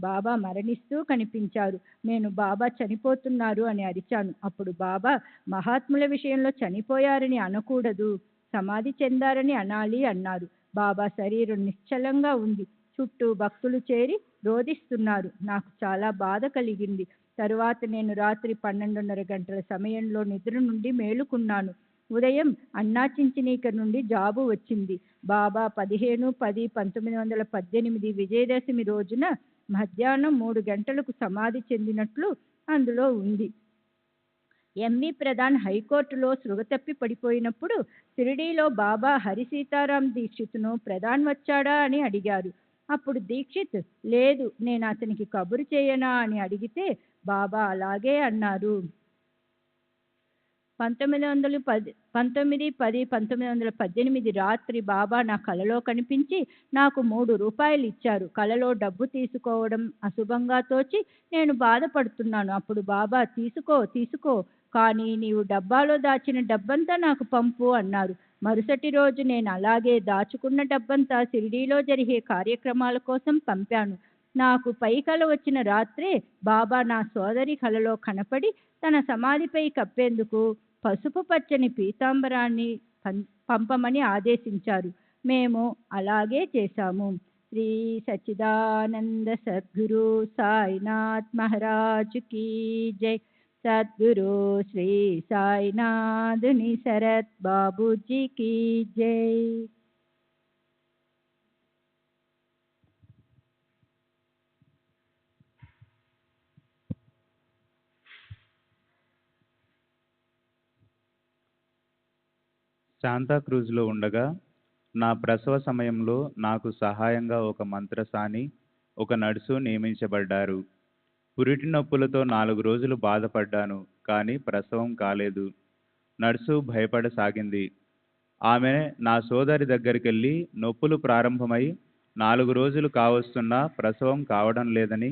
A: బాబా మరణిస్తూ కనిపించారు. నేను బాబా చనిపోతున్నారు అని అరిచాను. అప్పుడు బాబా, మహాత్ముల విషయంలో చనిపోయారని అనకూడదు, సమాధి చెందారని అనాలి అన్నారు. బాబా శరీరం నిశ్చలంగా ఉంది. చుట్టూ భక్తులు చేరి రోధిస్తున్నారు. నాకు చాలా బాధ కలిగింది. తరువాత నేను రాత్రి 12:30 గంటల సమయంలో నిద్ర నుండి మేలుకున్నాను. ఉదయం అన్నా చించినీకర్ నుండి జాబు వచ్చింది. బాబా 15/10/1918 విజయదశమి రోజున మధ్యాహ్నం 3 గంటలకు సమాధి చెందినట్లు అందులో ఉంది. ఎంవి ప్రధాన్ హైకోర్టులో సృగతప్పి పడిపోయినప్పుడు షిరిడీలో బాబా హరి సీతారాం దీక్షిత్ను ప్రధాన్ వచ్చాడా అని అడిగారు. అప్పుడు దీక్షిత్, లేదు, నేను అతనికి కబురు చేయనా అని అడిగితే బాబా అలాగే అన్నారు. 19/10/1918 రాత్రి బాబా నా కలలో కనిపించి నాకు 3 రూపాయలు ఇచ్చారు. కలలో డబ్బు తీసుకోవడం అశుభంగా తోచి నేను బాధపడుతున్నాను. అప్పుడు బాబా, తీసుకో, కానీ నీవు డబ్బాలో దాచిన డబ్బంతా నాకు పంపు అన్నారు. మరుసటి రోజు నేను అలాగే దాచుకున్న డబ్బంతా షిరిడీలో జరిగే కార్యక్రమాల కోసం పంపాను. నాకు పై కల వచ్చిన రాత్రే బాబా నా సోదరి కలలో కనపడి తన సమాధిపై కప్పేందుకు పసుపు పచ్చని పీతాంబరాన్ని పంపమని ఆదేశించారు. మేము అలాగే చేశాము. శ్రీ సచ్చిదానంద సద్గురు సాయినాథ్ మహారాజ్ కీ జై. సద్గురు శ్రీ సాయినాథుని శరత్ బాబూజీ కీ జై.
E: శాంతాక్రూజ్లో ఉండగా నా ప్రసవ సమయంలో నాకు సహాయంగా ఒక మంత్రసాని, ఒక నర్సు నియమించబడ్డారు. పురిటి నొప్పులతో 4 రోజులు బాధపడ్డాను, కానీ ప్రసవం కాలేదు. నర్సు భయపడసాగింది. ఆమె నా సోదరి దగ్గరికెళ్ళి నొప్పులు ప్రారంభమై 4 రోజులు కావస్తున్నా ప్రసవం కావడం లేదని,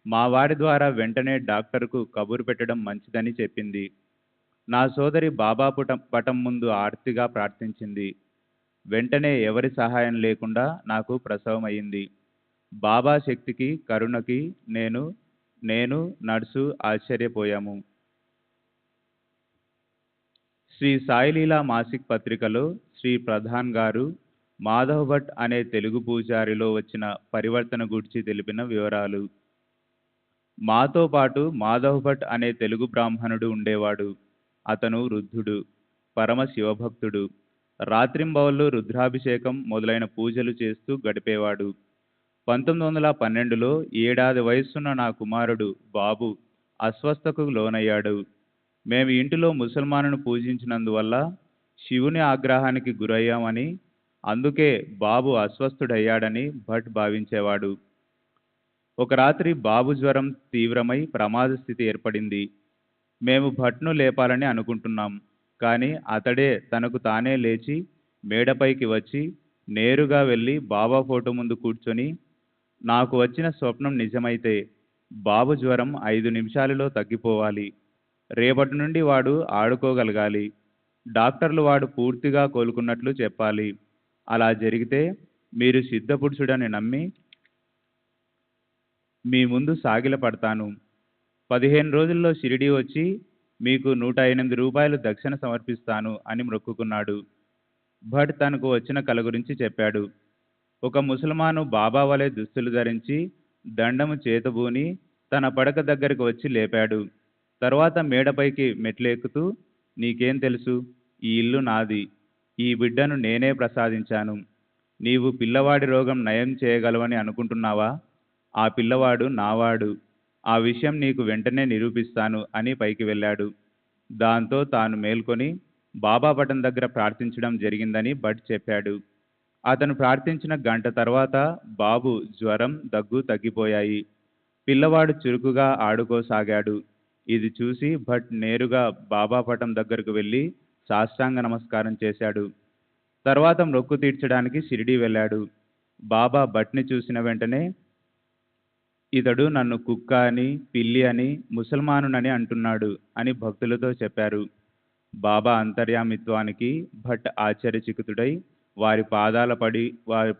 E: మా వారి ద్వారా వెంటనే డాక్టర్కు కబురు పెట్టడం మంచిదని చెప్పింది. నా సోదరి బాబా పటం ముందు ఆర్తిగా ప్రార్థించింది. వెంటనే ఎవరి సహాయం లేకుండా నాకు ప్రసవం అయింది. బాబా శక్తికి, కరుణకి నేను నర్సు ఆశ్చర్యపోయాము. శ్రీ సాయిలీలా మాసిక్ పత్రికలో శ్రీ ప్రధాన్ గారు మాధవ్ భట్ అనే తెలుగు పూజారిలో వచ్చిన పరివర్తన గురించి తెలిపిన వివరాలు. మాతో పాటు మాధవ్ భట్ అనే తెలుగు బ్రాహ్మణుడు ఉండేవాడు. అతను వృద్ధుడు, పరమ శివభక్తుడు. రాత్రింబవళ్ళు రుద్రాభిషేకం మొదలైన పూజలు చేస్తూ గడిపేవాడు. 1912లో 7 ఏళ్ల వయస్సున్న నా కుమారుడు బాబు అస్వస్థతకు లోనయ్యాడు. మేము ఇంటిలో ముసల్మానును పూజించినందువల్ల శివుని ఆగ్రహానికి గురయ్యామని, అందుకే బాబు అస్వస్థుడయ్యాడని భట్ భావించేవాడు. ఒక రాత్రి బాబు జ్వరం తీవ్రమై ప్రమాద స్థితి ఏర్పడింది. మేము భట్ను లేపాలని అనుకుంటున్నాం, కానీ అతడే తనకు తానే లేచి మేడపైకి వచ్చి నేరుగా వెళ్ళి బాబా ఫోటో ముందు కూర్చొని, నాకు వచ్చిన స్వప్నం నిజమైతే బాబు జ్వరం 5 నిమిషాలలో తగ్గిపోవాలి, రేపటి నుండి వాడు ఆడుకోగలగాలి, డాక్టర్లు వాడు పూర్తిగా కోలుకున్నట్లు చెప్పాలి. అలా జరిగితే మీరు సిద్ధపురుషుడని నమ్మి మీ ముందు సాగిలపడతాను. 15 రోజుల్లో షిరిడీ వచ్చి మీకు 108 రూపాయలు దక్షిణ సమర్పిస్తాను అని మొక్కుకున్నాడు. భట్ తనకు వచ్చిన కల గురించి చెప్పాడు. ఒక ముసల్మాను బాబా వలె దుస్తులు ధరించి దండము చేతబూని తన పడక దగ్గరికి వచ్చి లేపాడు. తర్వాత మేడపైకి మెట్లెక్కుతూ, నీకేం తెలుసు, ఈ ఇల్లు నాది, ఈ బిడ్డను నేనే ప్రసాదించాను, నీవు పిల్లవాడి రోగం నయం చేయగలవని అనుకుంటున్నావా? ఆ పిల్లవాడు నావాడు, ఆ విషయం నీకు వెంటనే నిరూపిస్తాను అని పైకి వెళ్ళాడు. దాంతో తాను మేల్కొని బాబా పటం దగ్గర ప్రార్థించడం జరిగిందని భట్ చెప్పాడు. అతను ప్రార్థించిన గంట తర్వాత బాబు జ్వరం, దగ్గు తగ్గిపోయాయి. పిల్లవాడు చురుకుగా ఆడుకోసాగాడు. ఇది చూసి భట్ నేరుగా బాబా పటం దగ్గరకు వెళ్ళి సాష్టాంగ నమస్కారం చేశాడు. తర్వాత మొక్కు తీర్చడానికి షిరిడీ వెళ్ళాడు. బాబా భట్ని చూసిన వెంటనే, ఇతడు నన్ను కుక్క అని, పిల్లి అని, ముసల్మానునని అంటున్నాడు అని భక్తులతో చెప్పారు. బాబా అంతర్యామిత్వానికి భట్ ఆశ్చర్యచకితుడై వారి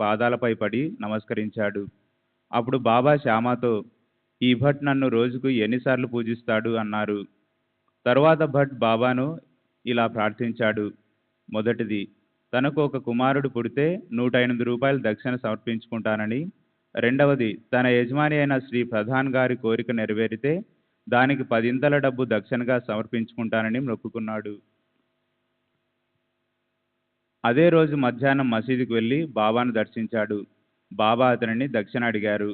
E: పాదాలపై పడి నమస్కరించాడు. అప్పుడు బాబా శ్యామతో, ఈ భట్ నన్ను రోజుకు ఎన్నిసార్లు పూజిస్తాడు అన్నారు. తరువాత భట్ బాబాను ఇలా ప్రార్థించాడు. మొదటిది, తనకు ఒక కుమారుడు పుడితే 108 రూపాయలు దక్షిణ సమర్పించుకుంటానని. రెండవది, తన యజమాని అయిన శ్రీ ప్రధాన్ గారి కోరిక నెరవేరితే దానికి 10 డబ్బు దక్షిణగా సమర్పించుకుంటానని మొక్కుకున్నాడు. అదే రోజు మధ్యాహ్నం మసీదుకు వెళ్ళి బాబాను దర్శించాడు. బాబా అతనిని దక్షిణ అడిగారు.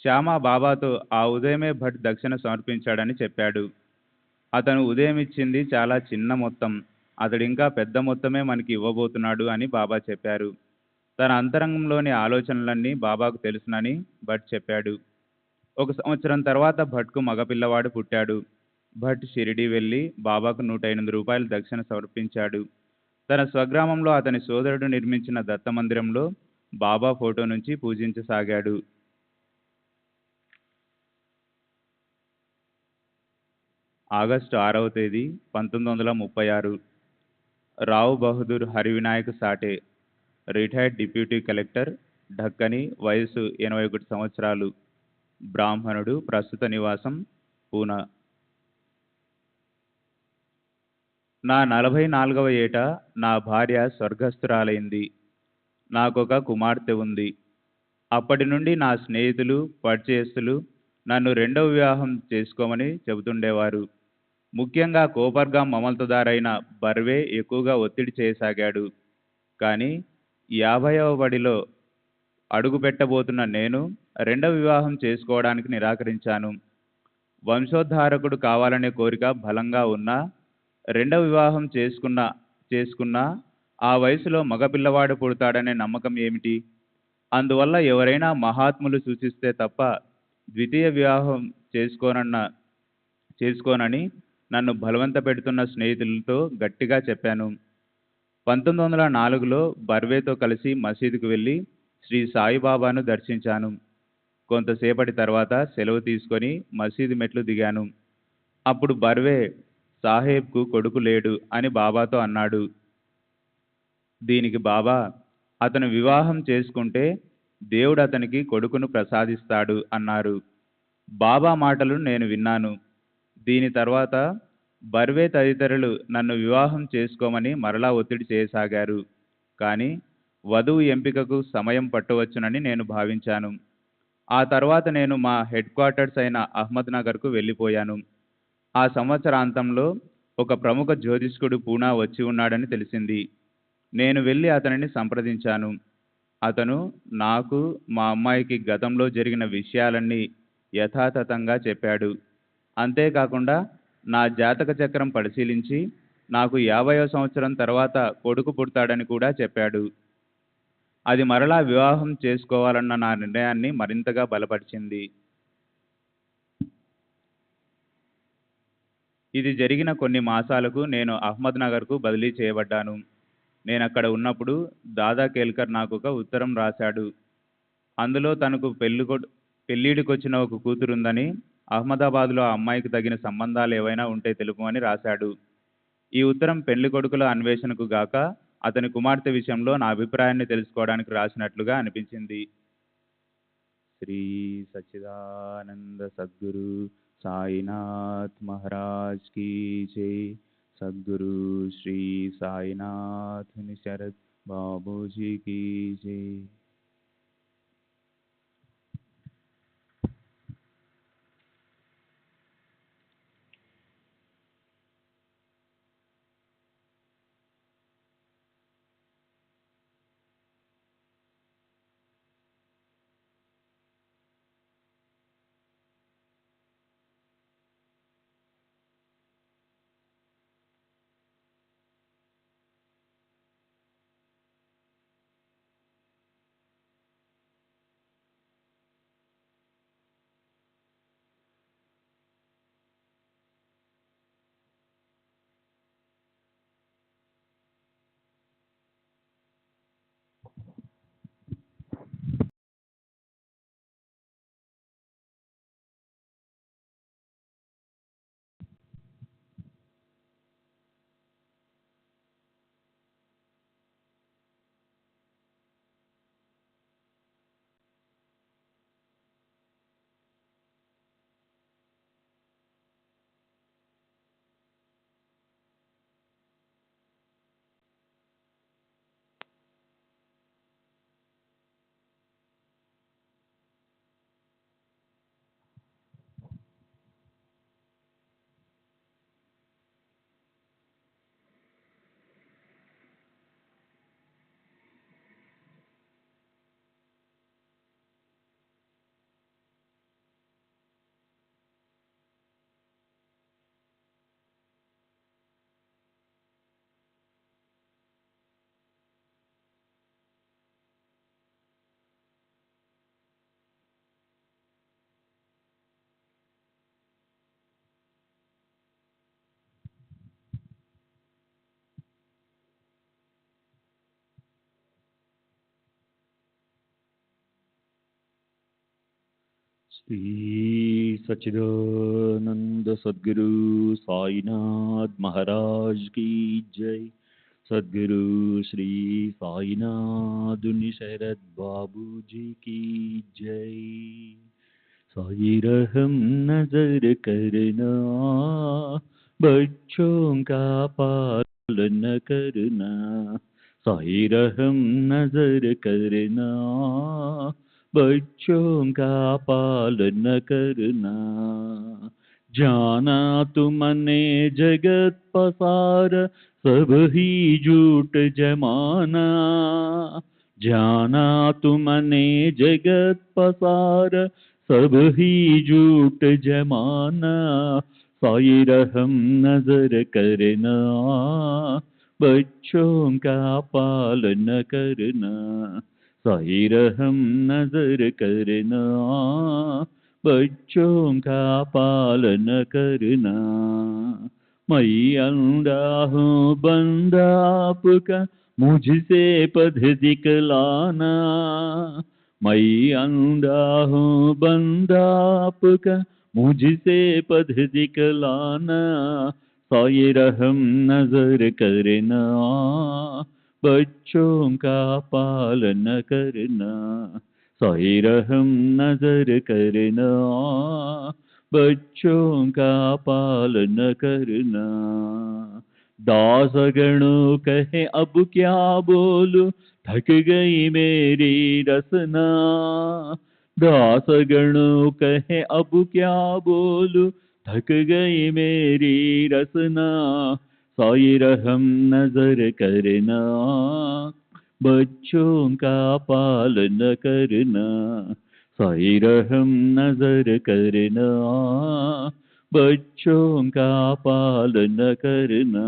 E: శ్యామ బాబాతో ఆ ఉదయమే భట్ దక్షిణ సమర్పించాడని చెప్పాడు. అతను ఉదయం ఇచ్చింది చాలా చిన్న మొత్తం, అతడింకా పెద్ద మొత్తమే మనకి ఇవ్వబోతున్నాడు అని బాబా చెప్పారు. తన అంతరంగంలోని ఆలోచనలన్నీ బాబాకు తెలుసునని భట్ చెప్పాడు. 1 సంవత్సరం తర్వాత భట్కు మగపిల్లవాడు పుట్టాడు. భట్ షిరిడీ వెళ్ళి బాబాకు 108 రూపాయలు దక్షిణ సమర్పించాడు. తన స్వగ్రామంలో అతని సోదరుడు నిర్మించిన దత్తమందిరంలో బాబా ఫోటో నుంచి పూజించసాగాడు. ఆగస్టు 6వ తేదీ 1936. Rao Bahadur Harivinayak Sathe, retired deputy collector, ఢక్కని, వయసు 81 సంవత్సరాలు, బ్రాహ్మణుడు, ప్రస్తుత నివాసం పూనా. నా 44వ ఏట నా భార్య స్వర్గస్థురాలైంది. నాకొక కుమార్తె ఉంది. అప్పటి నుండి నా స్నేహితులు, పరిచయస్తులు నన్ను రెండవ వివాహం చేసుకోమని చెబుతుండేవారు. ముఖ్యంగా కోపర్గాం మమల్తదారైన బర్వే ఎక్కువగా ఒత్తిడి చేయసాగాడు. కానీ 50వ బడిలో అడుగు పెట్టబోతున్న నేను రెండవ వివాహం చేసుకోవడానికి నిరాకరించాను. వంశోద్ధారకుడు కావాలనే కోరిక బలంగా ఉన్నా, రెండవ వివాహం చేసుకున్నా ఆ వయసులో మగపిల్లవాడు పుడతాడనే నమ్మకం ఏమిటి? అందువల్ల ఎవరైనా మహాత్ములు సూచిస్తే తప్ప ద్వితీయ వివాహం చేసుకోనని నన్ను బలవంత పెడుతున్న స్నేహితులతో గట్టిగా చెప్పాను. 1904లో బర్వేతో కలిసి మసీదుకు వెళ్ళి శ్రీ సాయిబాబాను దర్శించాను. కొంతసేపటి తర్వాత సెలవు తీసుకొని మసీదు మెట్లు దిగాను. అప్పుడు బర్వే, సాహెబ్కు కొడుకు లేడు అని బాబాతో అన్నాడు. దీనికి బాబా, అతను వివాహం చేసుకుంటే దేవుడు అతనికి కొడుకును ప్రసాదిస్తాడు అన్నారు. బాబా మాటలు నేను విన్నాను. దీని తర్వాత బర్వే తదితరులు నన్ను వివాహం చేసుకోమని మరలా ఒత్తిడి చేయసాగారు. కానీ వధువు ఎంపికకు సమయం పట్టవచ్చునని నేను భావించాను. ఆ తర్వాత నేను మా హెడ్ క్వార్టర్స్ అయిన అహ్మద్నగర్కు వెళ్ళిపోయాను. ఆ సంవత్సరాంతంలో ఒక ప్రముఖ జ్యోతిష్కుడు పూనా వచ్చి ఉన్నాడని తెలిసింది. నేను వెళ్ళి అతనిని సంప్రదించాను. అతను నాకు, మా అమ్మాయికి గతంలో జరిగిన విషయాలన్నీ యథాతథంగా చెప్పాడు. అంతేకాకుండా నా జాతక చక్రం పరిశీలించి నాకు 50వ సంవత్సరం తర్వాత కొడుకు పుడతాడని కూడా చెప్పాడు. అది మరలా వివాహం చేసుకోవాలన్న నా నిర్ణయాన్ని మరింతగా బలపరిచింది. ఇది జరిగిన కొన్ని మాసాలకు నేను అహ్మద్నగర్కు బదిలీ చేయబడ్డాను. నేనక్కడ ఉన్నప్పుడు దాదా కేల్కర్ నాకు ఒక ఉత్తరం రాశాడు. అందులో తనకు పెళ్ళిడికొచ్చిన ఒక కూతురుందని, అహ్మదాబాద్లో ఆ అమ్మాయికి తగిన సంబంధాలు ఏవైనా ఉంటే తెలుపమని రాశాడు. ఈ ఉత్తరం పెళ్లి కొడుకుల అన్వేషణకు గాక అతని కుమార్తె విషయంలో నా అభిప్రాయాన్ని తెలుసుకోవడానికి రాసినట్లుగా అనిపించింది. శ్రీ సచ్చిదానంద సద్గురు సాయినాథ్ మహారాజ్ కీ జై. సద్గురు శ్రీ సాయినాథ్ శరత్ బాబూజీ కీ జై.
B: श्री सच्चिदानंद सद्गुरु साईनाथ महाराज की जय। सद्गुरु श्री साईनाथ शरद बाबू जी की जय। साई रहम नजर करना, बच्चों का पालन करना। साई रहम नजर करना, बच्चों का पालन करना। जाना तुमने जगत पसार, सब ही झूठ जमाना। जाना तुमने जगत पसार, सब ही झूठ जमाना। साई रहम नजर करना, बच्चों का पालन करना। साई रहम नजर करना, बच्चों का पालन करना। मैं अंधा हूँ बंदा आपका, मुझसे पथ दिखलाना। मैं अंधा हूँ बंदा आपका, मुझसे पथ दिखलाना। साई रहम नजर करना, बच्चों का पालन करना। साई रहम नजर करना, बच्चों का पालन करना। दास गणों कहे अब क्या बोलूं, थक गई मेरी रसना। दास गणों कहे अब क्या बोलूं, थक गई मेरी रसना। साई रहम नजर करना, बच्चों का पालन करना। साई रहम नजर करना, बच्चों का पालन करना।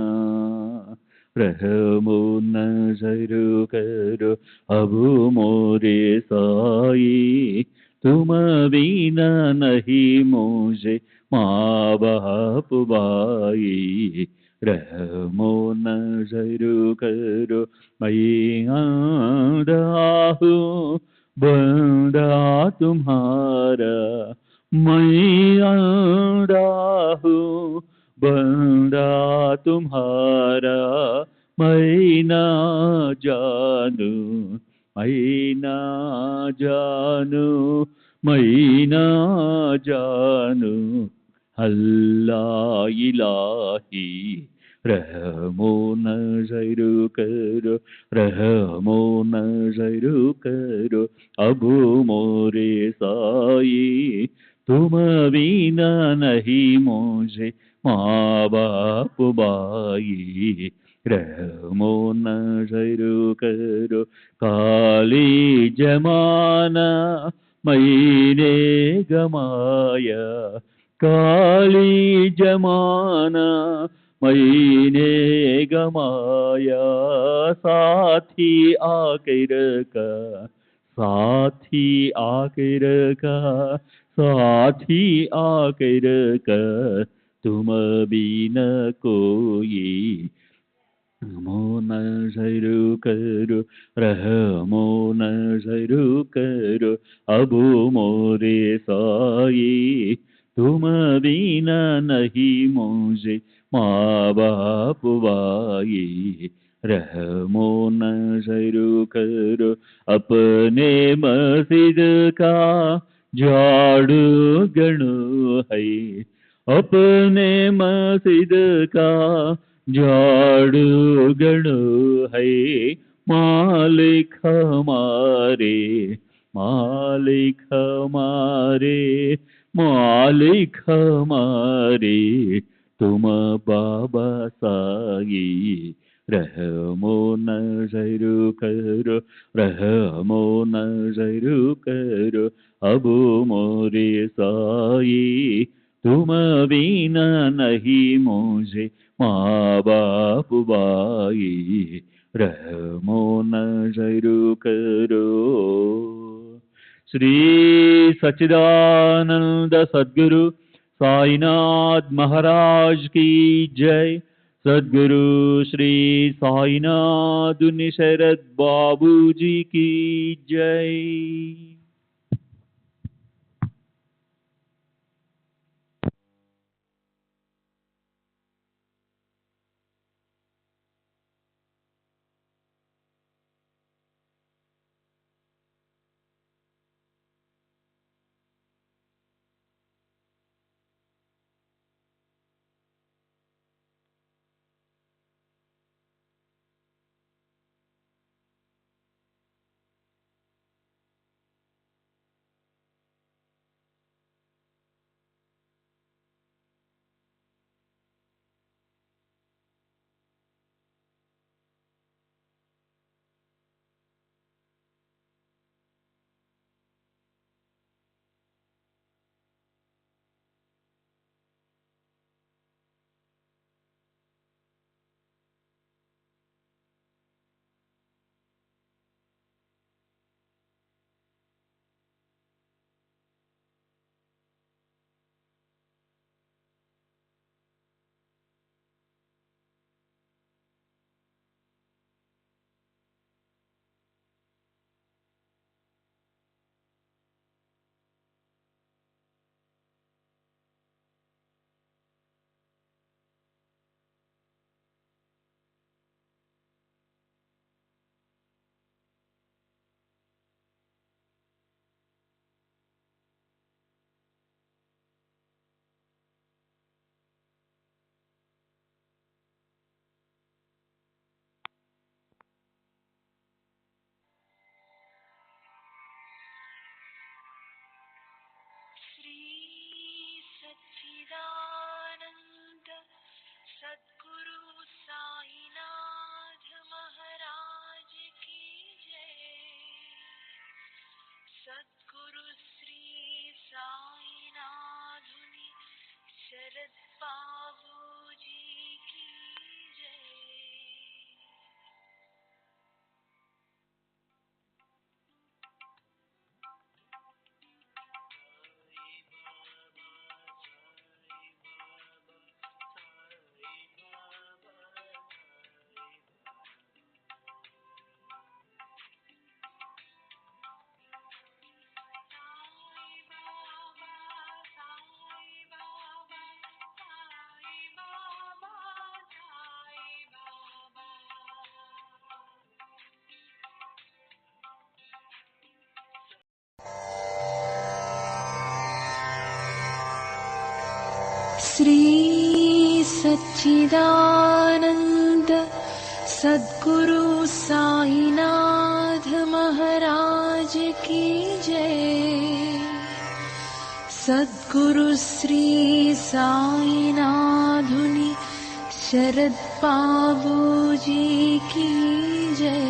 B: रहमो नजर करो अब मोरे साई, तुम बिना नहीं मुझे माँ बाप भाई। रहमो नजर करो मैं आंधा हूँ बंदा तुम्हारा। मैं आंधा हूँ बंदा तुम्हारा। मैं ना जानू, मैं ना जानू, मैं ना जानू अल्लाह इलाही। रहमो नजर करो, रहमो नजर करो अब मोरे साई। तुम बिना नहीं मुझे माँ बाप भाई। रहमो नजर करो काली जमाना मैंने गमाया। काली जमाना मैंने गमाया। साथी आकर का, साथी आकर का, साथी आकर का तुम बिना कोई। रहमो नजर करो, रहमो नजर करो अब मोरे साई। तुम बिना नहीं मुझे माँ बाप भाई। रहमो नजर करो अपने मस्जिद का झाड़ू गणो है। अपने मस्जिद का झाड़ू गणो है। मालिक हमारे, मालिक हमारे, मालिक हमारे तुम बाबा साई। रहमो नजर करो, रहमो नजर करो अब मोरे साई। तुम बिना नहीं मुझे माँ बाप भाई। रहमो नजर करो। श्री सच्चिदानंद सद्गुरु साईनाथ महाराज की जय। सद्गुरु श्री साईनाथ शरद बाबू जी की जय।
F: सच्चिदानंद सद्गुरु साईनाथ महाराज की जय। सद्गुरु श्री साईनाथुनि शरद बाबू जी की जय। श्री सच्चिदानंद सद्गुरु साईनाथ महाराज की जय। सद्गुरु श्री साईनाथुनि शरद बाबू जी की जय।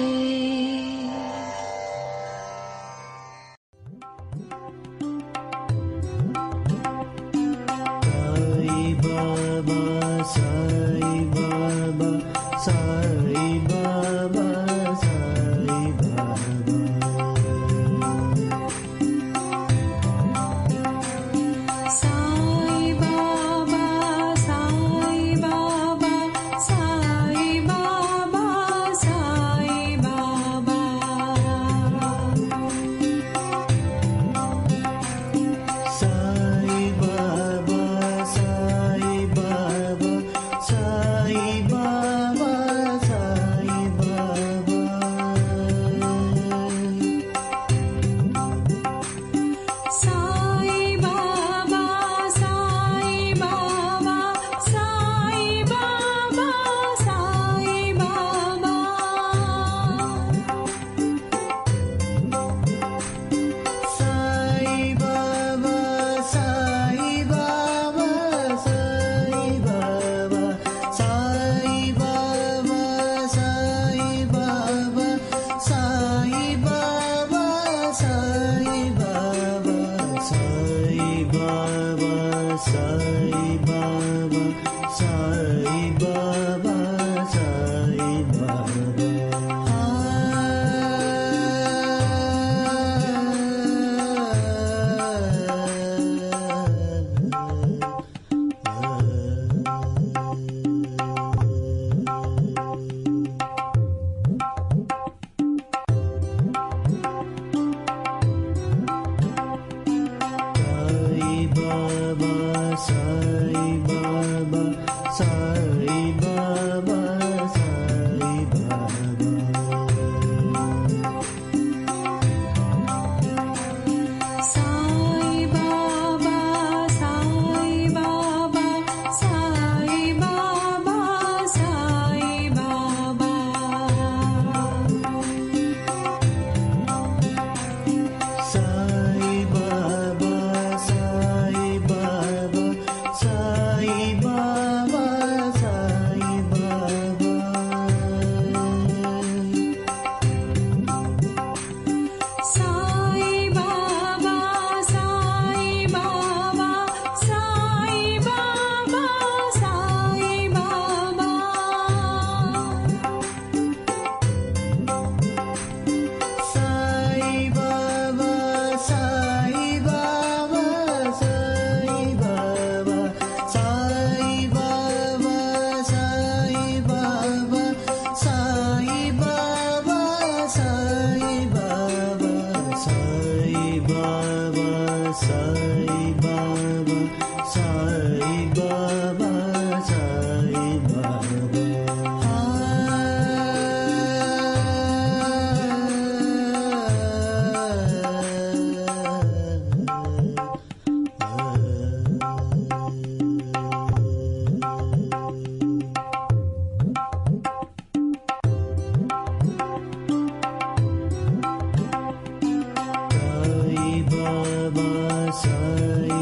G: Sai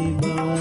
H: बाबा